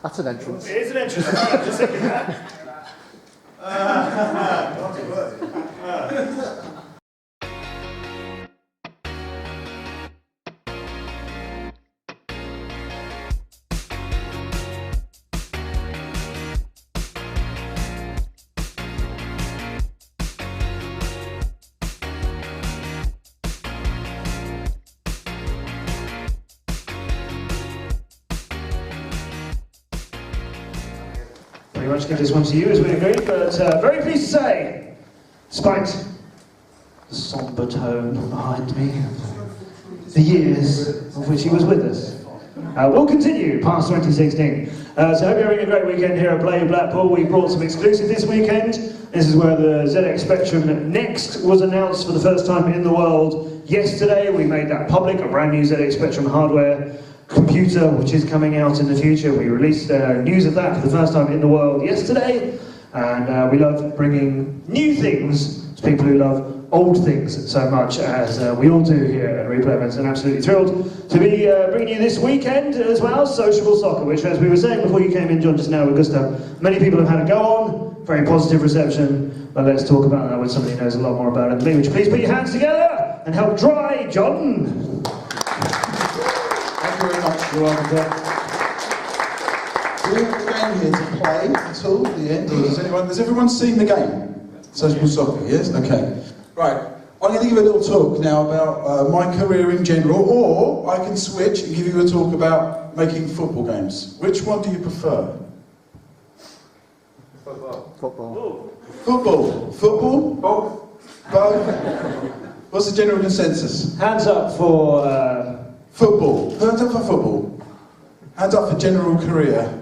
That's an entrance. It is an entrance. I'm just thinking that. Pretty much give this one to you as we agreed, but very pleased to say, despite the sombre tone behind me, the years of which he was with us, we'll continue past 2016. So I hope you're having a great weekend here at Expo Blackpool. We brought some exclusive this weekend. This is where the ZX Spectrum Next was announced for the first time in the world yesterday. We made that public, a brand new ZX Spectrum hardware computer which is coming out in the future. We released news of that for the first time in the world yesterday, and we love bringing new things to people who love old things so much as we all do here at Replay Events, and absolutely thrilled to be bringing you this weekend as well, Sociable Soccer, which, as we were saying before you came in, John, just now with Gustav, many people have had a go on, very positive reception, but let's talk about that with somebody who knows a lot more about it than me. Would you please put your hands together and help dry John? Thank you very much. You're welcome, John. Do we have the game here to play at all at the end? Or has everyone seen the game? Sociable Soccer, yes? Okay. Right. I'm going to give a little talk now about my career in general, or I can switch and give you a talk about making football games. Which one do you prefer? Football. Football. Football? Both. Both. What's the general consensus? Hands up for... Football. Hands up for football. Hands up for general career.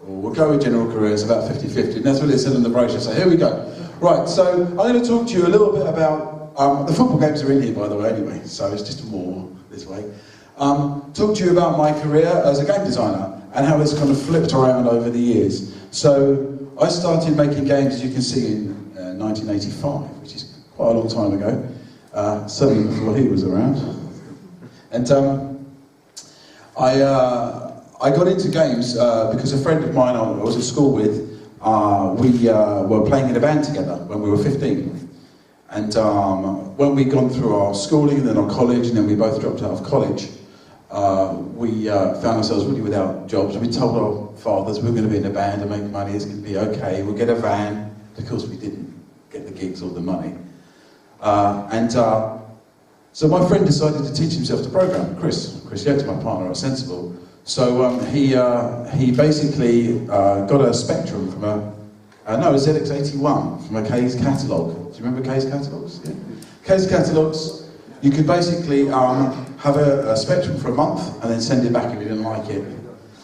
Or we'll go with general career, it's about 50-50, and that's what it said in the brochure, so here we go. Right, so I'm going to talk to you a little bit about, the football games are in here by the way anyway, so it's just more this way. Talk to you about my career as a game designer, and how it's kind of flipped around over the years. So, I started making games, as you can see, in 1985, which is quite a long time ago, certainly before he was around. And I got into games because a friend of mine I was at school with, we were playing in a band together when we were 15. And when we'd gone through our schooling and then our college, and then we both dropped out of college, we found ourselves really without jobs. We told our fathers we were going to be in a band and make money, it's going to be okay, we'll get a van. Of course we didn't get the gigs or the money. So my friend decided to teach himself to program, Chris Yates, my partner at Sensible. So he basically got a Spectrum from a ZX81 from a K's catalogue. Do you remember K's catalogues? Yeah. K's catalogues, you could basically have a Spectrum for a month and then send it back if you didn't like it.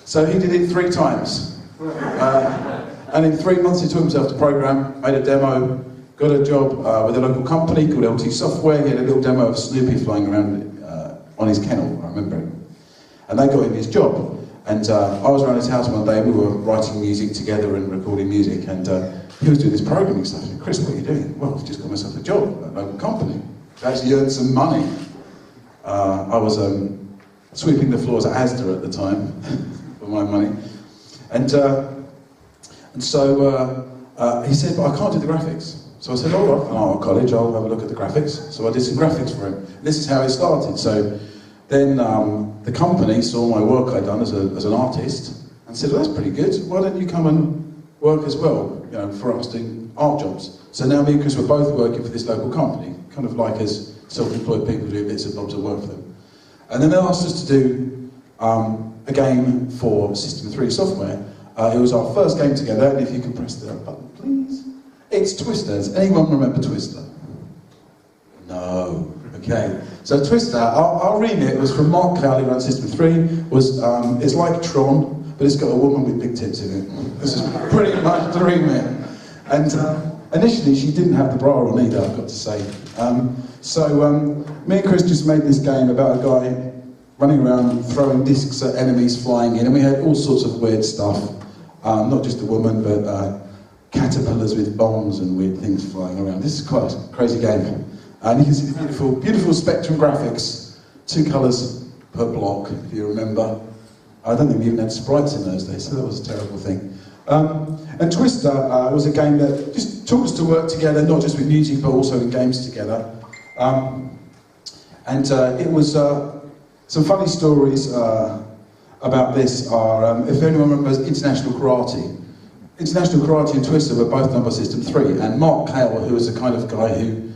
So he did it 3 times. And in 3 months he taught himself to program, made a demo, got a job with a local company called LT Software. He had a little demo of Snoopy flying around on his kennel, I remember it. And they got him his job. And I was around his house one day, we were writing music together and recording music, and he was doing this programming stuff. I said, Chris, what are you doing? Well, I've just got myself a job at a local company. I actually earned some money. I was sweeping the floors at Asda at the time for my money. And so he said, but I can't do the graphics. So I said, all right, I'll college, I'll have a look at the graphics. So I did some graphics for him. This is how it started. So then the company saw my work I'd done as an artist and said, well, that's pretty good. Why don't you come and work as well, you know, for us doing art jobs? So now me and Chris were both working for this local company, kind of like as self-employed people doing bits and bobs of work for them. And then they asked us to do a game for System 3 software. It was our first game together, and if you can press the button, please. It's Twister. Does anyone remember Twister? No. Okay. So Twister, our remit was from Mark Cowley around System 3, was, it's like Tron, but it's got a woman with big tits in it. This is pretty much the remit. And initially she didn't have the bra on either, I've got to say. Me and Chris just made this game about a guy running around throwing discs at enemies flying in, and we had all sorts of weird stuff. Not just a woman, but caterpillars with bombs and weird things flying around. This is quite a crazy game. And you can see the beautiful, beautiful Spectrum graphics. 2 colours per block, if you remember. I don't think we even had sprites in those days, so that was a terrible thing. And Twister was a game that just taught us to work together, not just with music, but also in games together. It was some funny stories about this are, if anyone remembers International Karate. International Karate and Twister were both done by System 3, and Mark Hale, who was the kind of guy who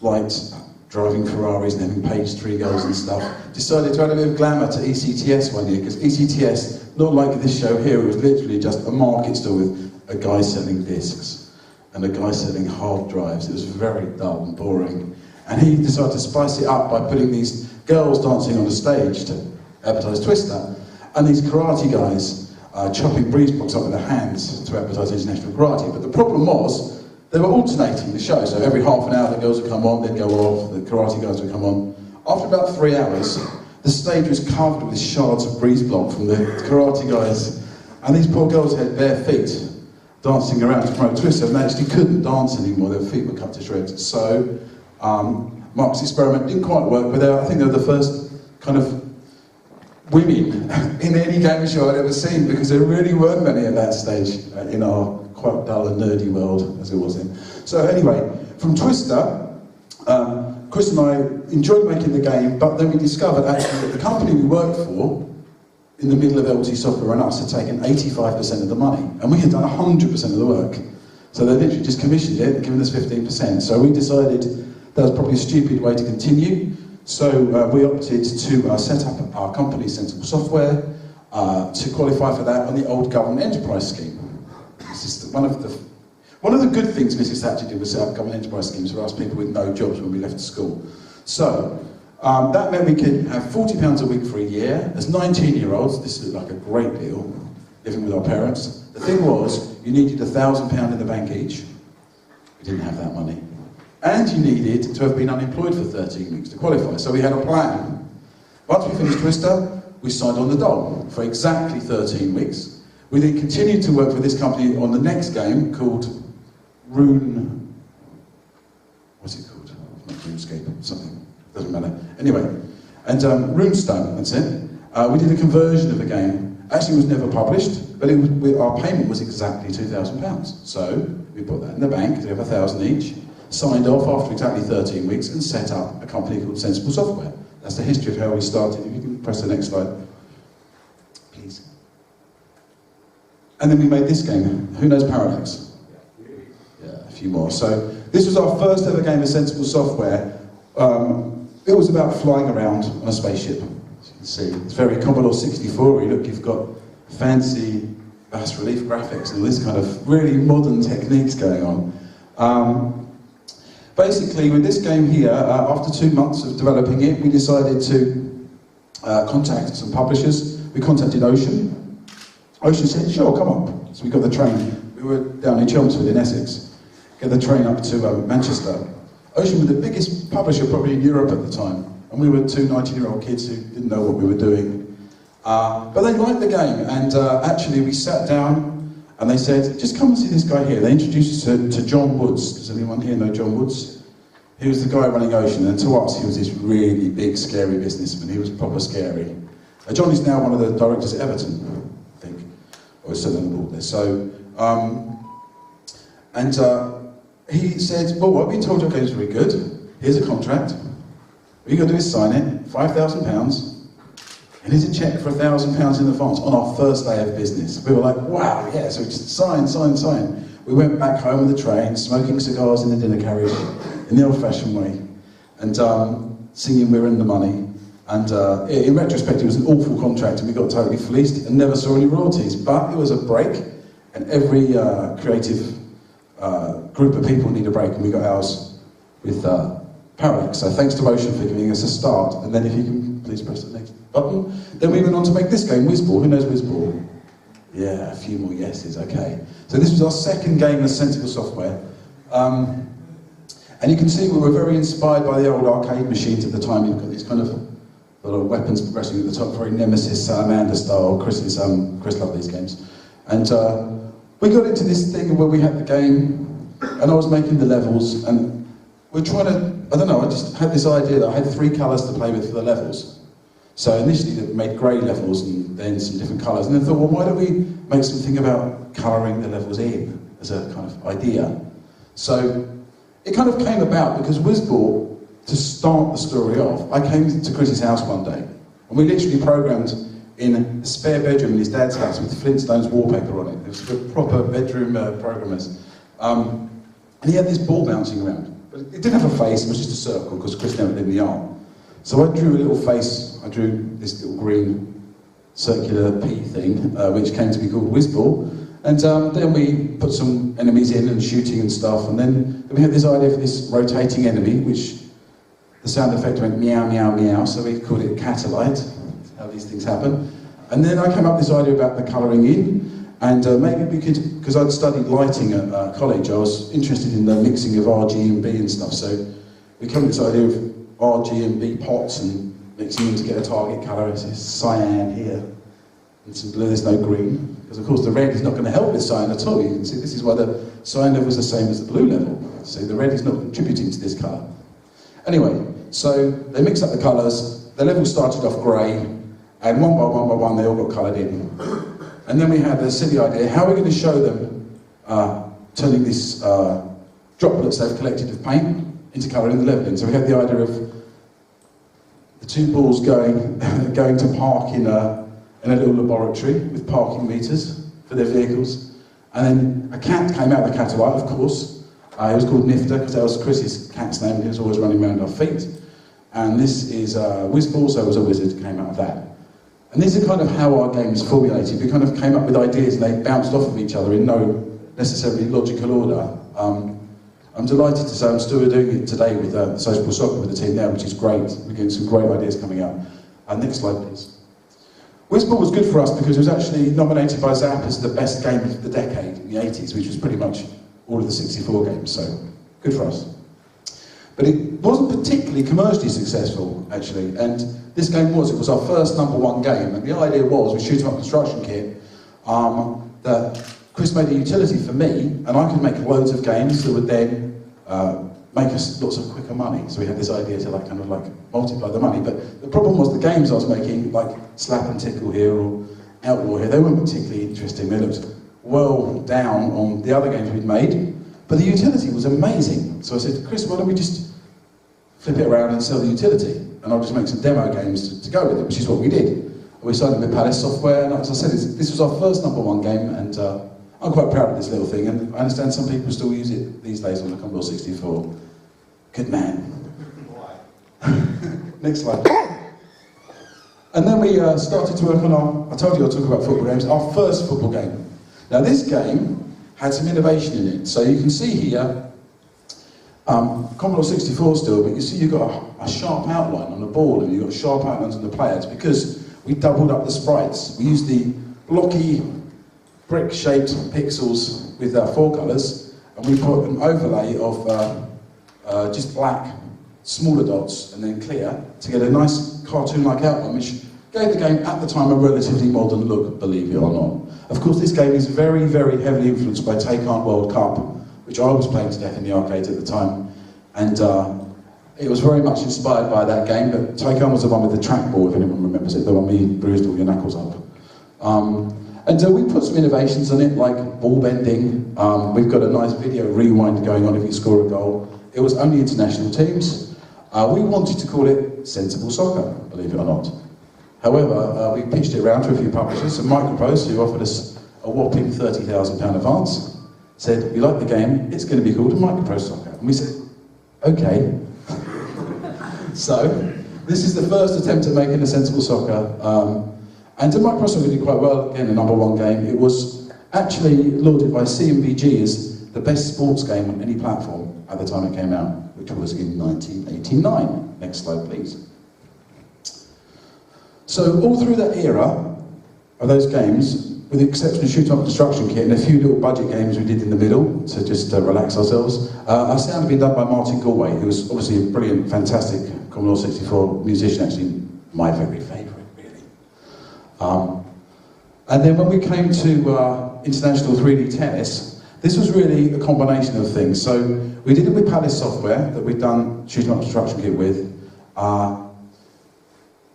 liked driving Ferraris and having page 3 goals and stuff, decided to add a bit of glamour to ECTS one year, because ECTS, not like this show here, it was literally just a market store with a guy selling discs and a guy selling hard drives. It was very dull and boring. And he decided to spice it up by putting these girls dancing on the stage to advertise Twister, and these karate guys chopping breeze blocks up with their hands to advertise International Karate. But the problem was, they were alternating the show, so every half an hour the girls would come on, they'd go off, the karate guys would come on. After about 3 hours, the stage was covered with shards of breeze block from the karate guys, and these poor girls had bare feet dancing around to promote Twister, and they actually couldn't dance anymore, their feet were cut to shreds. So Mark's experiment didn't quite work, but I think they were the first kind of women in any game show I'd ever seen, because there really weren't many at that stage in our quite dull and nerdy world as it was in. So anyway, from Twister, Chris and I enjoyed making the game, but then we discovered actually that the company we worked for, in the middle of LT Software and us, had taken 85% of the money, and we had done 100% of the work. So they literally just commissioned it and given us 15%. So we decided that was probably a stupid way to continue. So we opted to set up our company, Sensible Software, to qualify for that on the old government enterprise scheme. This is one of the good things Mrs. Thatcher did was set up government enterprise schemes for us people with no jobs when we left school. So that meant we could have £40 a week for a year. As 19-year-olds, this looked like a great deal, living with our parents. The thing was, you needed £1,000 in the bank each. We didn't have that money. And you needed to have been unemployed for 13 weeks to qualify. So we had a plan. Once we finished Twister, we signed on the dole for exactly 13 weeks. We then continued to work with this company on the next game called what's it called? Not RuneScape, something, doesn't matter. Anyway, and Runestone, that's it. We did a conversion of the game. Actually, it was never published, but our payment was exactly £2,000. So we put that in the bank, we have 1,000 each, signed off after exactly 13 weeks and set up a company called Sensible Software. That's the history of how we started. If you can press the next slide, please. And then we made this game. Who knows Parallax? Yeah, a few more. So this was our first ever game of Sensible Software. It was about flying around on a spaceship, as you can see. It's very Commodore 64. Look, you've got fancy bas relief graphics and this kind of really modern techniques going on. Basically, with this game here, after 2 months of developing it, we decided to contact some publishers. We contacted Ocean. Ocean said, sure, come up. So we got the train. We were down in Chelmsford in Essex. Get the train up to Manchester. Ocean were the biggest publisher probably in Europe at the time. And we were 2 19-year-old kids who didn't know what we were doing. But they liked the game, and actually we sat down and they said, just come and see this guy here. They introduced us to John Woods. Does anyone here know John Woods? He was the guy running Ocean, and to us he was this really big, scary businessman. He was proper scary. John is now one of the directors at Everton, I think, or he's still on the board there. So, he said, well, what, we told your game's very good. Here's a contract. What you got to do is sign it, £5,000. And here's a cheque for £1,000 in advance on our first day of business. We were like, wow, yeah, so we just sign. We went back home on the train, smoking cigars in the dinner carriage, in the old-fashioned way, and singing We're in the Money. And in retrospect, it was an awful contract, and we got totally fleeced and never saw any royalties. But it was a break, and every creative group of people need a break, and we got ours with Parallax. So thanks to Ocean for giving us a start. And then if you can please press the next button. Then we went on to make this game, Wizball. Who knows Wizball? Yeah, a few more yeses, okay. So this was our second game of Sensible Software. And you can see we were very inspired by the old arcade machines at the time. You've got these kind of little weapons progressing at the top, very Nemesis, Salamander style. Chris loved these games. And we got into this thing where we had the game, and I was making the levels, and we're trying to, I don't know, I just had this idea that I had 3 colours to play with for the levels. So initially they made grey levels and then some different colours, and then thought, well, why don't we make something about colouring the levels in as a kind of idea? So it kind of came about because Wizkid, to start the story off, I came to Chris's house one day, and we literally programmed in a spare bedroom in his dad's house with Flintstones wallpaper on it. It was for proper bedroom programmers. And he had this ball bouncing around. But it didn't have a face, it was just a circle, because Chris never did the art. So I drew a little face, I drew this little green circular P thing, which came to be called Wizball. And then we put some enemies in and shooting and stuff, and then we had this idea for this rotating enemy, which the sound effect went meow, meow, meow, so we called it Catalite. That's how these things happen. And then I came up with this idea about the colouring in, and maybe we could, because I'd studied lighting at college, I was interested in the mixing of RG and B and stuff, so we came up with this idea of RG and B pots and mixing them to get a target colour. It's cyan here, and some blue, there's no green, because of course the red is not going to help with cyan at all. You can see this is why the cyan level is the same as the blue level, so the red is not contributing to this colour. Anyway, so they mixed up the colours, the level started off grey, and one by one they all got coloured in. And then we had the silly idea, how are we going to show them turning these droplets they've collected of paint into colour in the level in. So we had the idea of the two balls going to park in a little laboratory with parking meters for their vehicles. And then a cat came out of the Catalite, of course. It was called Nifter, because that was Chris's cat's name, and he was always running around our feet. And this is Wizball, so it was a wizard came out of that. And these are kind of how our games formulated. We kind of came up with ideas and they bounced off of each other in no necessarily logical order. I'm delighted to say I'm still doing it today with Sociable Soccer with the team now, which is great. We're getting some great ideas coming up. Next slide, please. Wizball was good for us because it was actually nominated by Zap as the best game of the decade in the 80s, which was pretty much all of the 64 games, so good for us. But it wasn't particularly commercially successful, actually, and this game it was our first #1 game, and the idea was, we shoot 'em up construction kit, that Chris made a utility for me, and I could make loads of games that would then make us lots of quicker money. So we had this idea to kind of multiply the money, but the problem was the games I was making, like Slap and Tickle here, or Outlaw here, they weren't particularly interesting. They looked well down on the other games we'd made, but the utility was amazing. So I said to Chris, why don't we just flip it around and sell the utility, and I'll just make some demo games to go with it, which is what we did. And we signed with Palace Software, and as I said, this was our first #1 game, and I'm quite proud of this little thing, and I understand some people still use it these days on the Commodore 64. Good man. Next slide. And then we started to work on I told you I'll talk about football games, our first football game. Now this game had some innovation in it, so you can see here, Commodore 64 still, but you see you've got a sharp outline on the ball and you've got sharp outlines on the players because we doubled up the sprites. We used the blocky, brick-shaped pixels with 4 colours, and we put an overlay of just black, smaller dots, and then clear to get a nice cartoon-like outline, which gave the game at the time a relatively modern look, believe it or not. Of course, this game is very, very heavily influenced by Take-On World Cup, which I was playing to death in the arcade at the time, and it was very much inspired by that game, but Take-On was the one with the trackball, if anyone remembers it, the one where you bruised all your knuckles up. And we put some innovations on it, like ball bending. We've got a nice video rewind going on if you score a goal. It was only international teams. We wanted to call it Sensible Soccer, believe it or not. However, we pitched it around to a few publishers, some Microprose, who offered us a whopping £30,000 advance, said, we like the game, it's going to be called Microprose Soccer. And we said, okay. So, this is the first attempt at making a Sensible Soccer. And Microprose Soccer did quite well, again, a #1 game. It was actually lauded by CMVG as the best sports game on any platform at the time it came out, which was in 1989. Next slide, please. So all through that era of those games, with the exception of Shoot Up Construction Kit and a few little budget games we did in the middle to just relax ourselves, our sound had been done by Martin Galway, who was obviously a brilliant, fantastic Commodore 64 musician, actually my very favourite, really. And then when we came to International 3D Tennis, this was really a combination of things. So we did it with Palace Software, that we'd done Shoot Up Construction Kit with.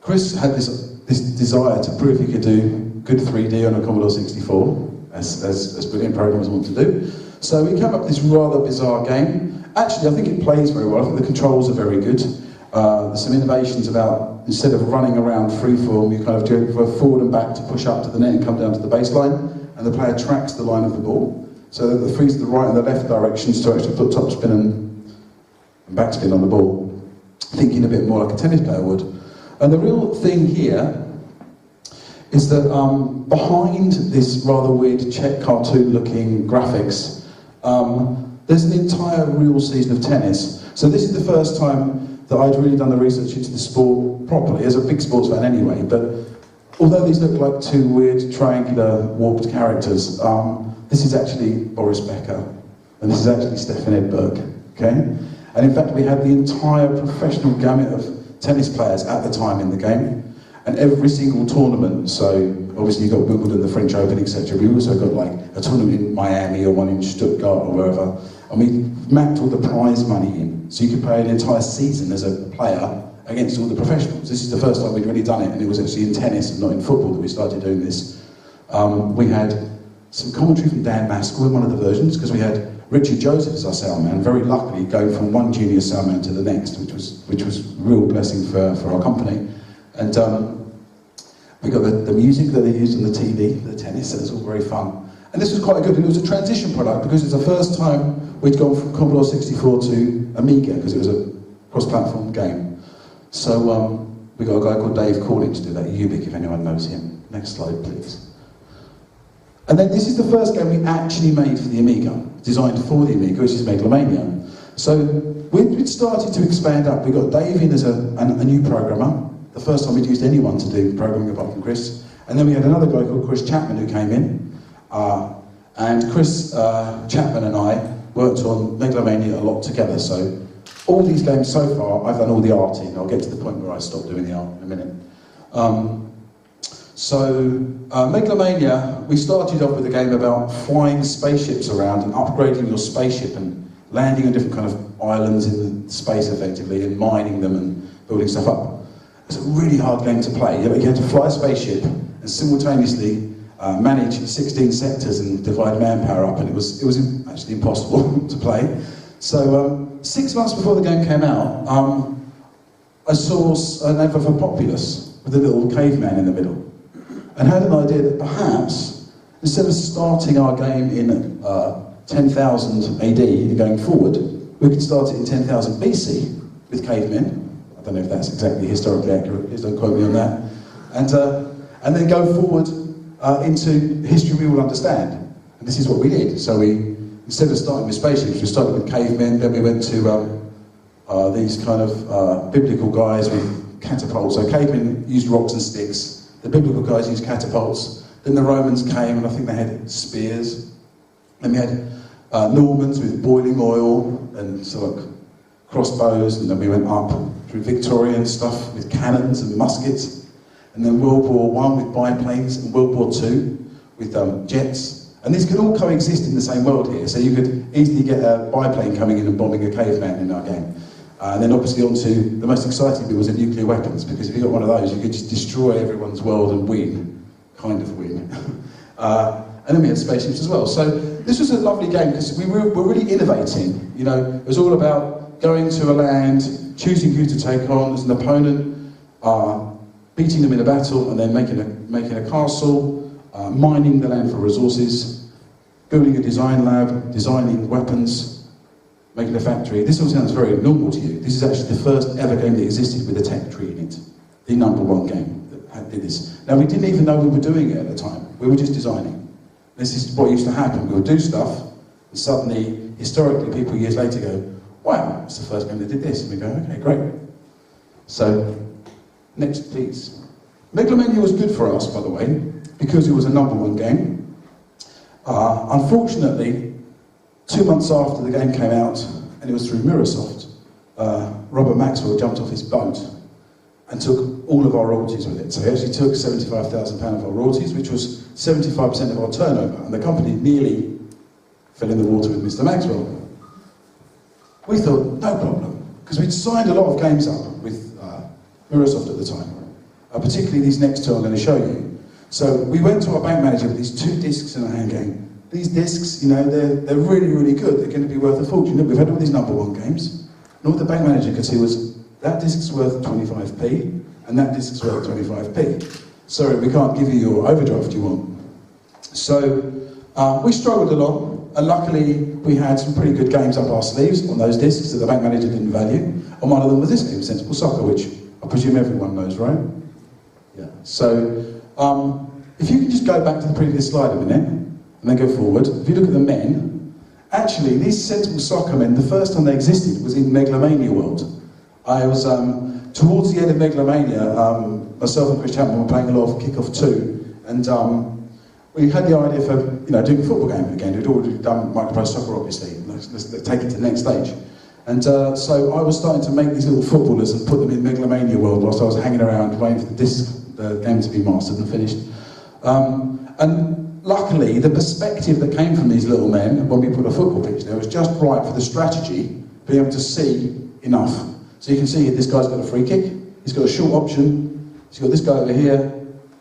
Chris had this desire to prove he could do good 3D on a Commodore 64, as brilliant programmers want to do. So we came up with this rather bizarre game. Actually, I think it plays very well. I think the controls are very good. There's some innovations about, instead of running around freeform, you kind of do it forward and back to push up to the net and come down to the baseline, and the player tracks the line of the ball. So that the frees to the right and the left directions to actually put topspin and backspin on the ball, thinking a bit more like a tennis player would. And the real thing here is that behind this rather weird Czech cartoon-looking graphics, there's an entire real season of tennis. So this is the first time that I'd really done the research into the sport properly, as a big sports fan anyway, but although these look like two weird triangular warped characters, this is actually Boris Becker, and this is actually Stefan Edberg, okay? And in fact, we had the entire professional gamut of tennis players at the time in the game, and every single tournament, so obviously you've got Wimbledon, the French Open, etc. We also got like a tournament in Miami or one in Stuttgart or wherever, and we mapped all the prize money in, so you could play an entire season as a player against all the professionals. This is the first time we'd really done it, and it was actually in tennis and not in football that we started doing this. We had some commentary from Dan Maskell in one of the versions, because we had Richard Joseph as our soundman, very luckily going from one junior soundman to the next, which was a real blessing for our company. And we got the music that they used on the TV for the tennis, so it was all very fun. And this was quite good, and it was a transition product, because it was the first time we'd gone from Commodore 64 to Amiga, because it was a cross-platform game. So we got a guy called Dave Corlin to do that, Ubik, if anyone knows him. Next slide, please. And then this is the first game we actually made for the Amiga, designed for the Amiga, which is Megalomania. So we'd started to expand up. We got Dave in as a new programmer, the first time we'd used anyone to do programming apart from Chris. And then we had another guy called Chris Chapman who came in. And Chris Chapman and I worked on Megalomania a lot together. So all these games so far, I've done all the arting. I'll get to the point where I stop doing the art in a minute. Megalomania, we started off with a game about flying spaceships around and upgrading your spaceship and landing on different kind of islands in space effectively and mining them and building stuff up. It's a really hard game to play. You had to fly a spaceship and simultaneously manage 16 sectors and divide manpower up, and it was actually impossible to play. So 6 months before the game came out, I saw an advert for Populous with a little caveman in the middle, and had an idea that perhaps, instead of starting our game in 10,000 AD and going forward, we could start it in 10,000 BC with cavemen. I don't know if that's exactly historically accurate, please don't quote me on that. And then go forward into history we will understand. And this is what we did. So we, instead of starting with spaceships, we started with cavemen, then we went to these kind of biblical guys with catapults. So cavemen used rocks and sticks. The biblical guys used catapults. Then the Romans came, and I think they had spears. Then we had Normans with boiling oil and sort of crossbows, and then we went up through Victorian stuff with cannons and muskets. And then World War I with biplanes, and World War II with jets. And these could all coexist in the same world here, so you could easily get a biplane coming in and bombing a caveman in our game. And then obviously onto the most exciting bit was the nuclear weapons, because if you got one of those, you could just destroy everyone's world and win, kind of win. And then we had spaceships as well. So this was a lovely game, because we were really innovating. You know, it was all about going to a land, choosing who to take on as an opponent, beating them in a battle, and then making a castle, mining the land for resources, building a design lab, designing weapons, making a factory. This all sounds very normal to you. This is actually the first ever game that existed with a tech tree in it. The #1 game that did this. Now, we didn't even know we were doing it at the time. We were just designing. This is what used to happen. We would do stuff, and suddenly, historically, people years later go, wow, it's the first game that did this. And we go, okay, great. So, next, please. Megalomania was good for us, by the way, because it was a #1 game. Unfortunately, 2 months after the game came out, and it was through Mirrorsoft, Robert Maxwell jumped off his boat and took all of our royalties with it. So he actually took £75,000 of our royalties, which was 75% of our turnover, and the company nearly fell in the water with Mr. Maxwell. We thought, no problem, because we'd signed a lot of games up with Mirrorsoft at the time. particularly these next two I'm going to show you. So we went to our bank manager with these 2 discs in our hand game. These discs, you know, they're really, really good. They're going to be worth a fortune. Look, we've had all these #1 games. And all the bank manager could see was, that disc's worth 25p, and that disc's worth 25p. Sorry, we can't give you your overdraft you want. So we struggled along, and luckily we had some pretty good games up our sleeves on those discs that the bank manager didn't value. And one of them was this game, Sociable Soccer, which I presume everyone knows, right? Yeah. So if you can just go back to the previous slide a minute, and then go forward. If you look at the men, actually these Sociable Soccer men, the first time they existed was in Megalomania world. I was, towards the end of Megalomania, myself and Chris Chapman were playing a lot of Kick-Off 2, and we had the idea for, you know, doing a football game again. We'd already done micro soccer, obviously. Let's take it to the next stage. And so I was starting to make these little footballers and put them in Megalomania world whilst I was hanging around waiting for the game to be mastered and finished. And luckily, the perspective that came from these little men when we put a football pitch there was just right for the strategy, being able to see enough. So you can see this guy's got a free kick, he's got a short option, he's got this guy over here,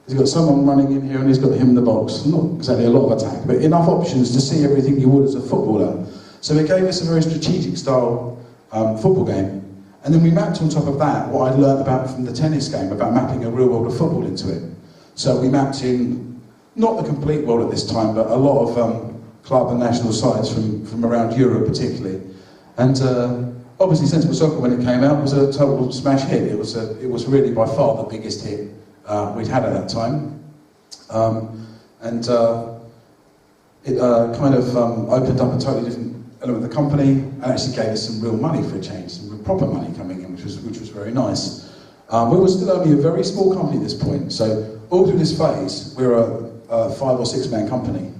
he's got someone running in here, and he's got him in the box. Not exactly a lot of attack, but enough options to see everything you would as a footballer. So it gave us a very strategic style football game. And then we mapped on top of that what I'd learned about from the tennis game, about mapping a real world of football into it. So we mapped in, not the complete world at this time, but a lot of club and national sides from around Europe particularly. And obviously Sociable Soccer, when it came out, was a total smash hit. It was really by far the biggest hit we'd had at that time. It kind of opened up a totally different element of the company and actually gave us some real money for a change, some real proper money coming in, which was very nice. We were still only a very small company at this point, so all through this phase, we were a 5 or 6 man company.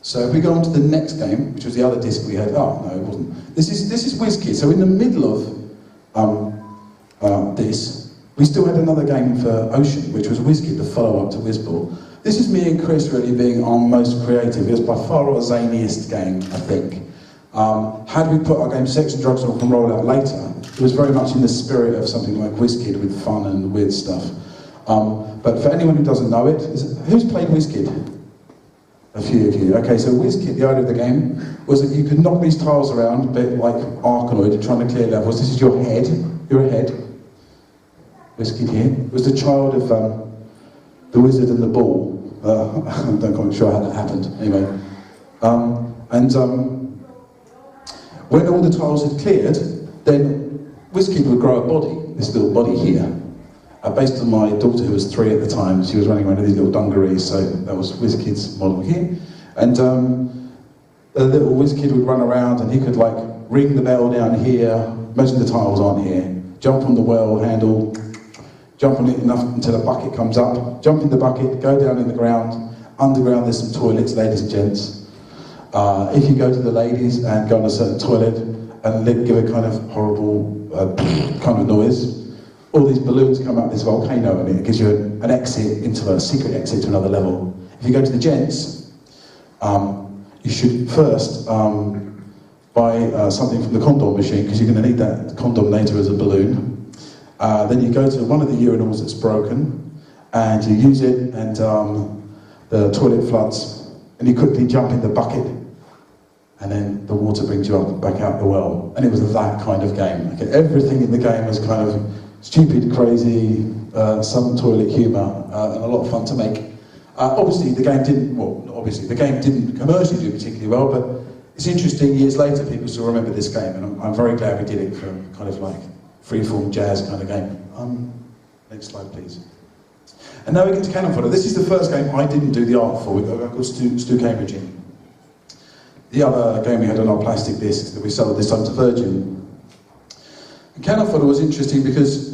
So if we go on to the next game, which was the other disc we had, oh no, it wasn't. This is Wizkid. So in the middle of this, we still had another game for Ocean, which was Wizkid, the follow-up to Wizball. This is me and Chris really being our most creative. It was by far our zaniest game, I think. Had we put our game Sex and Drugs on roll out later, it was very much in the spirit of something like Wizkid with fun and weird stuff. But for anyone who doesn't know it, who's played Wizkid? A few of you. Okay, so Wizkid, the idea of the game, was that you could knock these tiles around, a bit like Arkanoid, trying to clear levels. This is your head. You're a head. Wizkid here. It was the child of the wizard and the ball. I'm not quite sure how that happened. Anyway. When all the tiles had cleared, then Wizkid would grow a body, this little body here. Based on my daughter, who was 3 at the time, she was running around with these little dungarees, so that was Wizkid's model here. And the little Wizkid would run around and he could like ring the bell down here, imagine the tiles aren't here, jump on the well handle, jump on it enough until a bucket comes up, jump in the bucket, go down in the ground, underground there's some toilets, ladies and gents. If you go to the ladies and go on a certain toilet and give a kind of horrible kind of noise, all these balloons come up this volcano and it gives you an exit into a secret exit to another level. If you go to the gents, you should first buy something from the condom machine because you're going to need that condom later as a balloon. Then you go to one of the urinals that's broken and you use it and the toilet floods and you quickly jump in the bucket and then the water brings you up and back out the well. And it was that kind of game. Okay, everything in the game was kind of stupid, crazy, some toilet humour, and a lot of fun to make. Obviously, the game didn't, well, obviously, the game didn't commercially do particularly well, but it's interesting, years later, people still remember this game, and I'm very glad we did it for kind of like freeform jazz kind of game. Next slide, please. And now we get to Cannon Fodder. This is the first game I didn't do the art for. We've got a guy called Stu Cambridge in. The other game we had on our plastic discs that we sold this time to Virgin. And Cannon Fodder was interesting because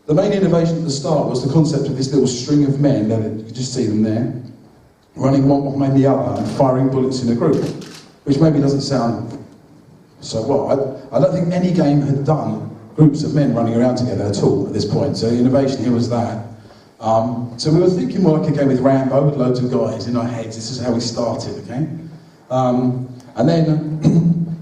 the main innovation at the start was the concept of this little string of men, and you can just see them there, running one behind the other and firing bullets in a group, which maybe doesn't sound so well. I don't think any game had done groups of men running around together at all at this point, so the innovation here was that. So we were thinking more like a game with Rambo, with loads of guys in our heads. This is how we started, okay? And then,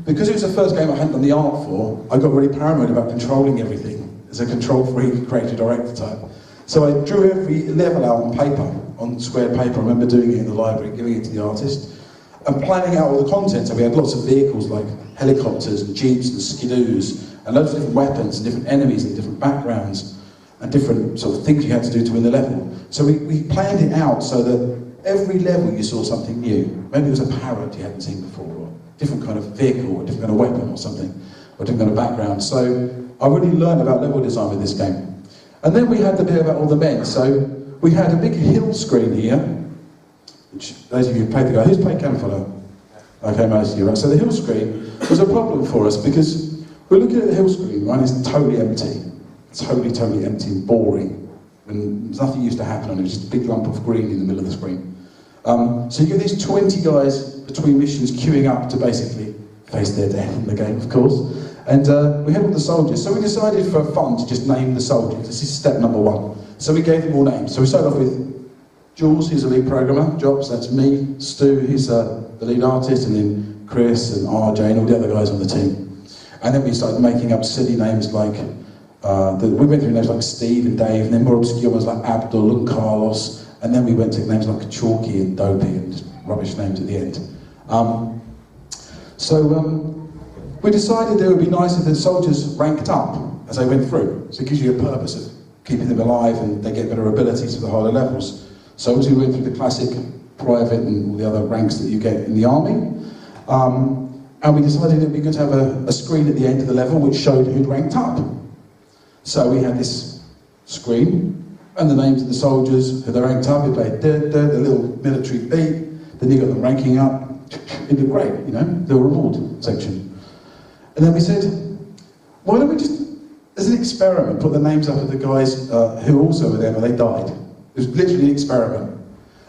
because it was the first game I hadn't done the art for, I got really paranoid about controlling everything as a control freak, creative director type. So I drew every level out on paper, on square paper. I remember doing it in the library, giving it to the artist, and planning out all the content. So we had lots of vehicles like helicopters and jeeps and skidoos, and loads of different weapons and different enemies and different backgrounds, and different sort of things you had to do to win the level. So we planned it out so that every level you saw something new. Maybe it was a parrot you hadn't seen before, or a different kind of vehicle, or a different kind of weapon or something, or a different kind of background. So I really learned about level design with this game. And then we had the bit about all the men. So we had a big hill screen here, which those of you who played the game, who's played Camp Fodder? Okay, most of you, right? So the hill screen was a problem for us because we're looking at the hill screen, right? It's totally empty. Totally empty and boring. And nothing used to happen on it, it was just a big lump of green in the middle of the screen. So you get these 20 guys between missions queuing up to basically face their death in the game, of course. And we had all the soldiers, so we decided for fun to just name the soldiers. This is step number one. So we gave them all names. So we started off with Jules, he's the lead programmer, Jobs, that's me, Stu, he's the lead artist, and then Chris and RJ and all the other guys on the team. And then we started making up silly names like, we went through names like Steve and Dave, and then more obscure ones like Abdul and Carlos, and then we went to names like Chalky and Dopey and just rubbish names at the end. We decided it would be nice if the soldiers ranked up as they went through. So it gives you a purpose of keeping them alive and they get better abilities for the higher levels. So as we went through the classic private and all the other ranks that you get in the army, and we decided it would be good to have a screen at the end of the level which showed who'd ranked up. So we had this screen and the names of the soldiers who they ranked up. We played the little military beat, then you got them ranking up. It looked great, you know, the reward section. And then we said, why don't we just, as an experiment, put the names up of the guys who also were there, but they died. It was literally an experiment.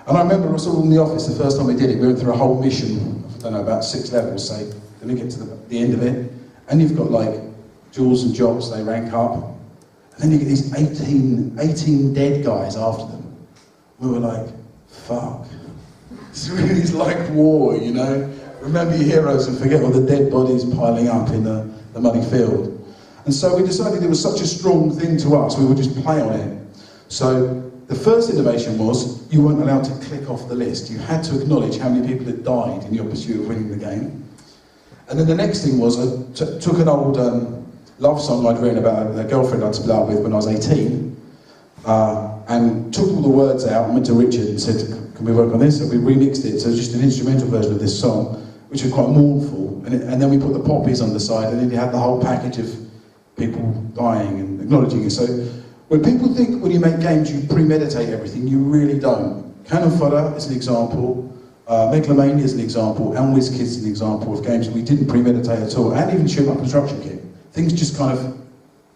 And I remember I was all in the office the first time we did it. We went through a whole mission, I don't know, about 6 levels, say. Then we get to the end of it, and you've got like Jules and Jobs, they rank up. And then you get these 18 dead guys after them. We were like, fuck. It's really like war, you know? Remember your heroes and forget all the dead bodies piling up in the muddy field. And so we decided it was such a strong thing to us, we would just play on it. So the first innovation was you weren't allowed to click off the list. You had to acknowledge how many people had died in your pursuit of winning the game. And then the next thing was I took an old love song I'd written about a girlfriend I'd split up with when I was 18, and took all the words out and went to Richard and said, can we work on this? And we remixed it, so just an instrumental version of this song, which was quite mournful, and then we put the poppies on the side, and then you had the whole package of people dying and acknowledging it. So when people think when you make games you premeditate everything, you really don't. Cannon Fodder is an example, Megalomania is an example, and Wizkid is an example of games that we didn't premeditate at all, and even Shoot My Construction Kit. Things just kind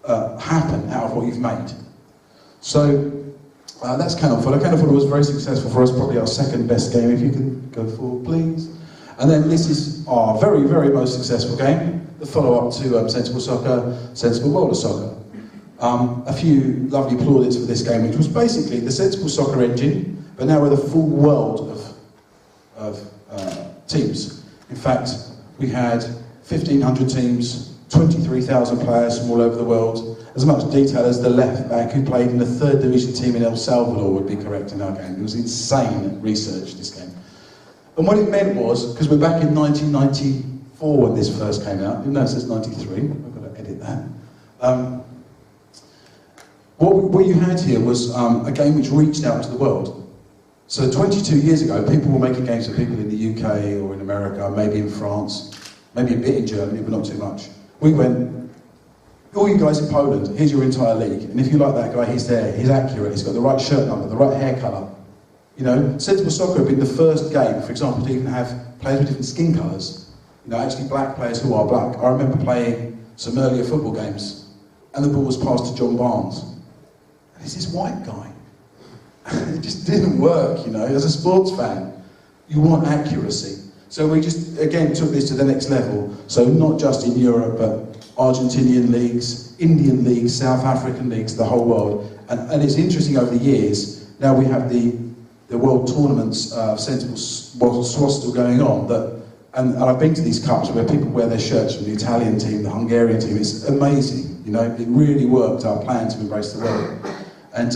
of happen out of what you've made. So that's Cannon Fodder. Cannon Fodder was very successful for us, probably our second best game, if you can go forward, please. And then this is our very, very most successful game, the follow-up to Sensible Soccer, Sensible World of Soccer. A few lovely plaudits for this game, which was basically the Sensible Soccer engine, but now with a full world of teams. In fact, we had 1,500 teams, 23,000 players from all over the world, as much detail as the left back who played in the 3rd division team in El Salvador would be correct in our game. It was insane research, this game. And what it meant was, because we're back in 1994 when this first came out, even though it says 93, I've got to edit that. What you had here was a game which reached out to the world. So 22 years ago, people were making games for people in the UK or in America, maybe in France, maybe a bit in Germany, but not too much. We went, all you guys in Poland, here's your entire league, and if you like that guy, he's there, he's accurate, he's got the right shirt number, the right hair colour. You know, Sensible Soccer had been the first game, for example, to even have players with different skin colours. You know, actually black players who are black. I remember playing some earlier football games, and the ball was passed to John Barnes. And he's this white guy. It just didn't work, you know, as a sports fan. You want accuracy. So we just, again, took this to the next level. So not just in Europe, but Argentinian leagues, Indian leagues, South African leagues, the whole world. And it's interesting over the years, now we have the world tournaments of Sensible SWAS still going on, and I've been to these cups where people wear their shirts from the Italian team, the Hungarian team. It's amazing, you know, it really worked our plan to embrace the world. And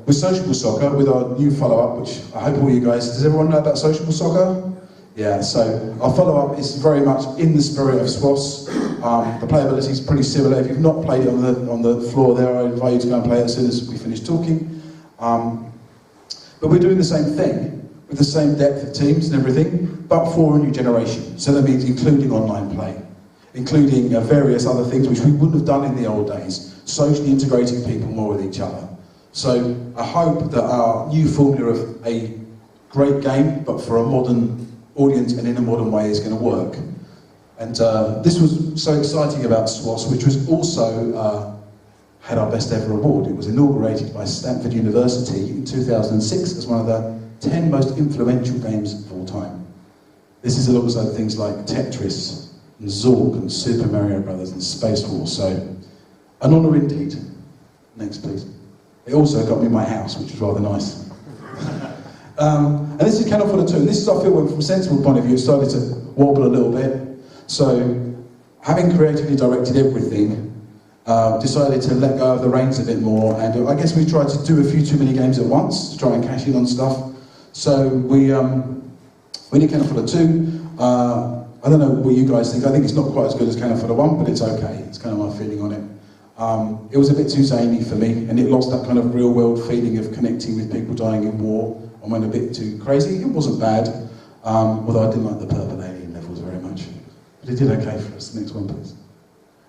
with Sociable Soccer, with our new follow-up, which I hope all you guys, does everyone know about Sociable Soccer? Yeah, so our follow-up is very much in the spirit of SWOS. The playability is pretty similar. If you've not played it on the floor there, I invite you to go and play it as soon as we finish talking. But we're doing the same thing, with the same depth of teams and everything, but for a new generation. So that means including online play, including various other things which we wouldn't have done in the old days, socially integrating people more with each other. So I hope that our new formula of a great game, but for a modern audience and in a modern way, is going to work. And this was so exciting about SWOS, which was also had our best ever award. It was inaugurated by Stanford University in 2006 as one of the 10 most influential games of all time. This is alongside things like Tetris and Zork and Super Mario Brothers and Space Wars. So an honour indeed. Next, please. It also got me my house, which was rather nice. And this is Cannot Fodder 2. And this is, I feel, from a sensible point of view, it started to wobble a little bit. So, having creatively directed everything, decided to let go of the reins a bit more, and I guess we tried to do a few too many games at once to try and cash in on stuff. So we did Cannot Fodder 2. I don't know what you guys think. I think it's not quite as good as Cannot Fodder 1, but it's okay. It's kind of my feeling on it. It was a bit too zany for me, and it lost that kind of real-world feeling of connecting with people dying in war, and went a bit too crazy. It wasn't bad, although I didn't like the purple alien levels very much. But it did okay for us. Next one, please.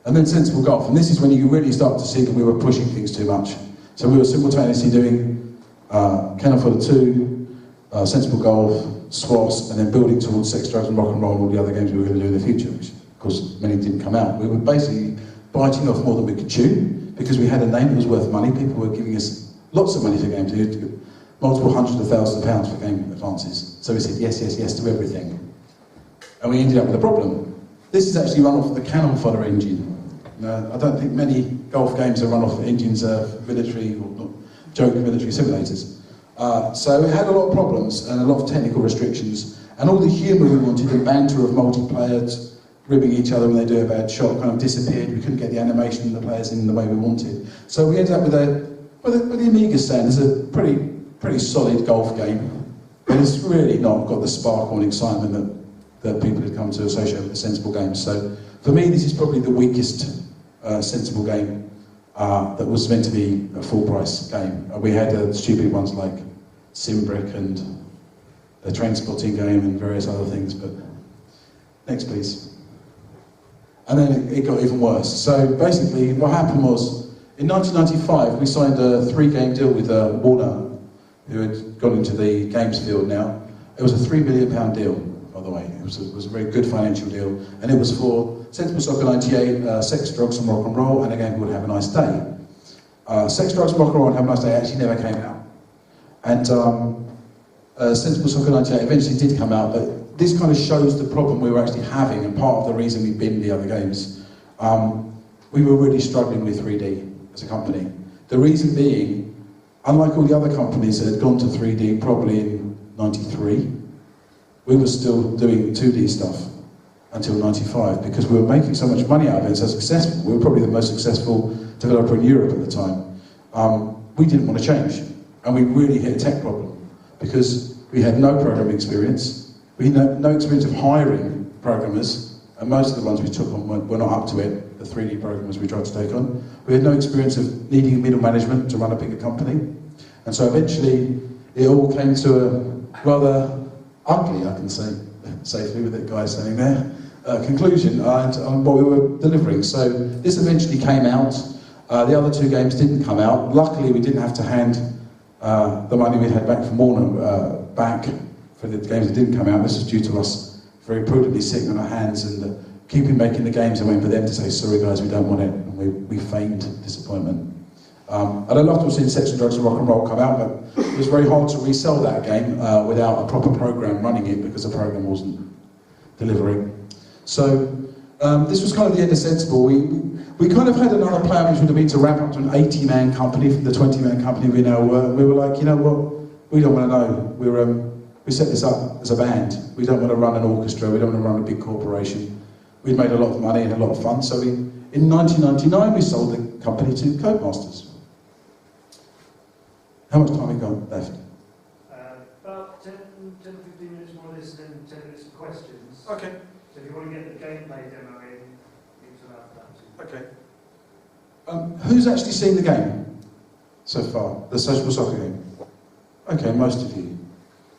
And then Sensible Golf, and this is when you really start to see that we were pushing things too much. So we were simultaneously doing Cannot Fodder 2, Sensible Golf, SWOS, and then building towards Sex, Drugs and Rock and Roll and all the other games we were going to do in the future, which of course many didn't come out. We were basically biting off more than we could chew, because we had a name that was worth money. People were giving us lots of money for games, multiple hundreds of thousands of pounds for game advances. So we said yes, yes, yes to everything. And we ended up with a problem. This is actually run off the Cannon Fodder engine. I don't think many golf games are run off engines of military, or not joke, military simulators. So it had a lot of problems and a lot of technical restrictions, and all the humour we wanted, the banter of multiplayer, ribbing each other when they do a bad shot, kind of disappeared. We couldn't get the animation of the players in the way we wanted. So we ended up with the Amiga stand. It's a pretty solid golf game, but it's really not got the sparkle and excitement that people had come to associate with sensible games. So for me, this is probably the weakest sensible game that was meant to be a full price game. We had stupid ones like Simbrick and the Train Spotting game and various other things, but next please. And then it got even worse. So basically what happened was, in 1995 we signed a 3-game deal with Warner, who had gone into the games field now. It was a £3 million deal, by the way. It was a very good financial deal, and it was for Sensible Soccer 98, Sex, Drugs and Rock and Roll, and a game called Have a Nice Day. Sex, Drugs and Rock and Roll and Have a Nice Day actually never came out. And Sensible Soccer 98 eventually did come out, but this kind of shows the problem we were actually having, and part of the reason we binned the other games. We were really struggling with 3D as a company. The reason being, unlike all the other companies that had gone to 3D probably in 93, we were still doing 2D stuff until 95, because we were making so much money out of it and so successful. We were probably the most successful developer in Europe at the time. We didn't want to change, and we really hit a tech problem, because we had no programming experience. We had no experience of hiring programmers, and most of the ones we took on were not up to it, the 3D programmers we tried to take on. We had no experience of needing middle management to run a bigger company. And so eventually, it all came to a rather ugly, I can say safely with that guy standing there, conclusion on what we were delivering. So this eventually came out. The other 2 games didn't come out. Luckily, we didn't have to hand the money we had back from Warner back for the games that didn't come out. This was due to us very prudently sitting on our hands and keeping making the games and waiting for them to say, sorry guys, we don't want it, and we feigned disappointment. And I'd love to have seen Sex and Drugs and Rock and Roll come out, but it was very hard to resell that game without a proper program running it, because the program wasn't delivering. So this was kind of the end of Sensible. We kind of had another plan, which would have been to ramp up to an 80-man company from the 20-man company we now were. We were like, you know what, we don't want to know. We set this up as a band. We don't want to run an orchestra. We don't want to run a big corporation. We'd made a lot of money and a lot of fun, so in 1999 we sold the company to Codemasters. How much time have we got left? About 10 to 15 minutes more of this, and then 10 minutes of questions. Okay. So if you want to get the gameplay demo in, it's allowed for that too. Okay. Who's actually seen the game so far? The Sociable Soccer game? Okay, most of you.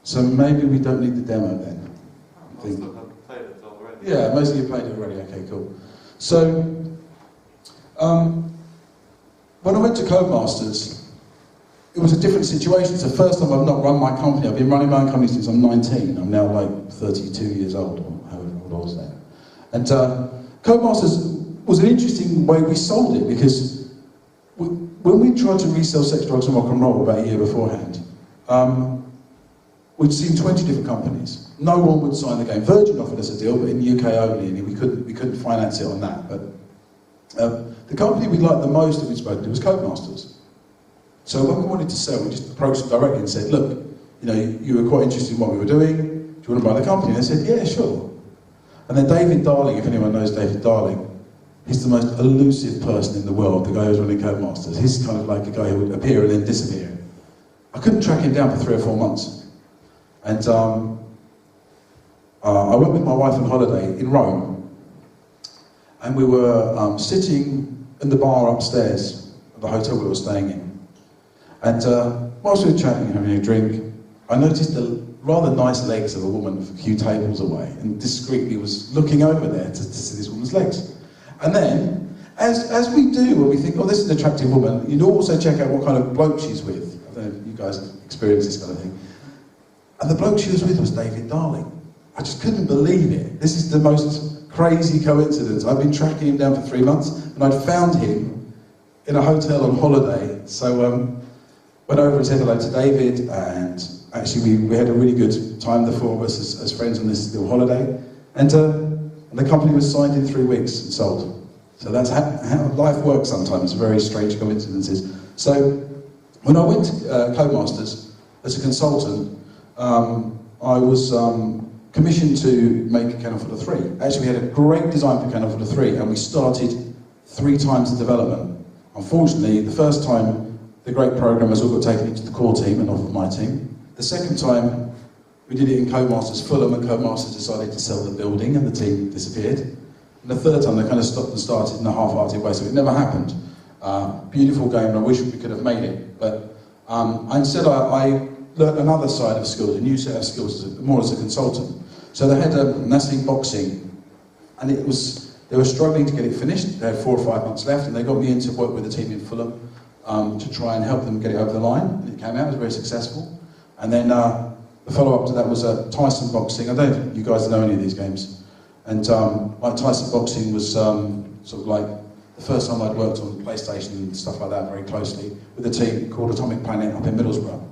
So maybe we don't need the demo then. Most of them have played it already. Yeah, most of you played it already. Okay, cool. So, when I went to Codemasters, it was a different situation. It's the first time I've not run my company. I've been running my own company since I'm 19. I'm now like 32 years old, or however old I was then. And Codemasters was an interesting way we sold it, because when we tried to resell sex, drugs and rock and roll about a year beforehand, we'd seen 20 different companies. No one would sign the game. Virgin offered us a deal, but in the UK only, and we couldn't finance it on that. But the company we liked the most that we'd spoken to was Codemasters. So when we wanted to sell, we just approached them directly and said, look, you know, you were quite interested in what we were doing. Do you want to buy the company? And they said, yeah, sure. And then David Darling, if anyone knows David Darling, he's the most elusive person in the world, the guy who's running Codemasters. He's kind of like a guy who would appear and then disappear. I couldn't track him down for 3 or 4 months. And I went with my wife on holiday in Rome, and we were sitting in the bar upstairs at the hotel we were staying in. And whilst we were chatting and having a drink, I noticed the rather nice legs of a woman a few tables away, and discreetly was looking over there to see this woman's legs. And then, as we do when we think, oh, this is an attractive woman, you'd also check out what kind of bloke she's with. I don't know if you guys have experienced this kind of thing. And the bloke she was with was David Darling. I just couldn't believe it. This is the most crazy coincidence. I've been tracking him down for 3 months, and I'd found him in a hotel on holiday. So went over and said hello to David, and actually we had a really good time, the 4 of us as friends on this little holiday. And the company was signed in 3 weeks and sold. So that's how life works sometimes, very strange coincidences. So when I went to Codemasters as a consultant, I was commissioned to make Cannon Fodder 3. Actually, we had a great design for Cannon Fodder 3, and we started 3 times the development. Unfortunately, the first time, the great programmers all got taken into the core team and off of my team. The second time, we did it in Codemasters Fulham, and Codemasters decided to sell the building, and the team disappeared. And the third time, they kind of stopped and started in a half-hearted way, so it never happened. Beautiful game, and I wish we could have made it. But instead, I learned another side of skills, a new set of skills, more as a consultant. So they had Nassing Boxing, and they were struggling to get it finished. They had 4 or 5 months left, and they got me in to work with the team in Fulham to try and help them get it over the line. And it came out, it was very successful. And then the follow-up to that was Tyson Boxing. I don't know if you guys know any of these games. And like Tyson Boxing was sort of like the first time I'd worked on PlayStation and stuff like that very closely with a team called Atomic Planet up in Middlesbrough.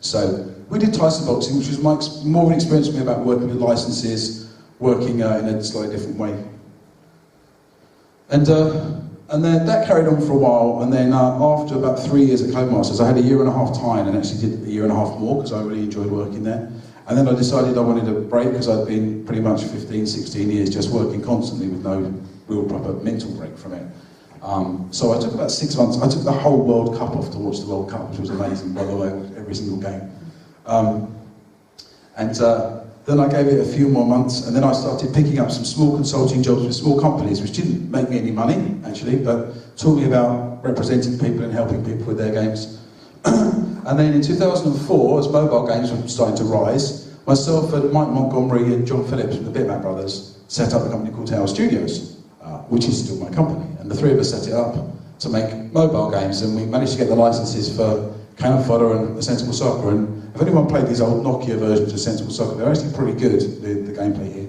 So we did Tyson Boxing, which was more of an experience for me about working with licenses, working in a slightly different way. And then that carried on for a while, and then after about 3 years at Codemasters, I had a 1.5 year time and actually did a 1.5 year more because I really enjoyed working there. And then I decided I wanted a break because I'd been pretty much 15, 16 years just working constantly with no real proper mental break from it. So I took about 6 months. I took the whole World Cup off to watch the World Cup, which was amazing, by the way, every single game. Then I gave it a few more months, and then I started picking up some small consulting jobs with small companies, which didn't make me any money, actually, but taught me about representing people and helping people with their games. And then in 2004, as mobile games were starting to rise, myself and Mike Montgomery and John Phillips from the Bitmap Brothers set up a company called Tower Studios, which is still my company. And the 3 of us set it up to make mobile games, and we managed to get the licenses for Cannon Fodder and Sociable Soccer. And if anyone played these old Nokia versions of Sociable Soccer, they're actually pretty good, the gameplay here.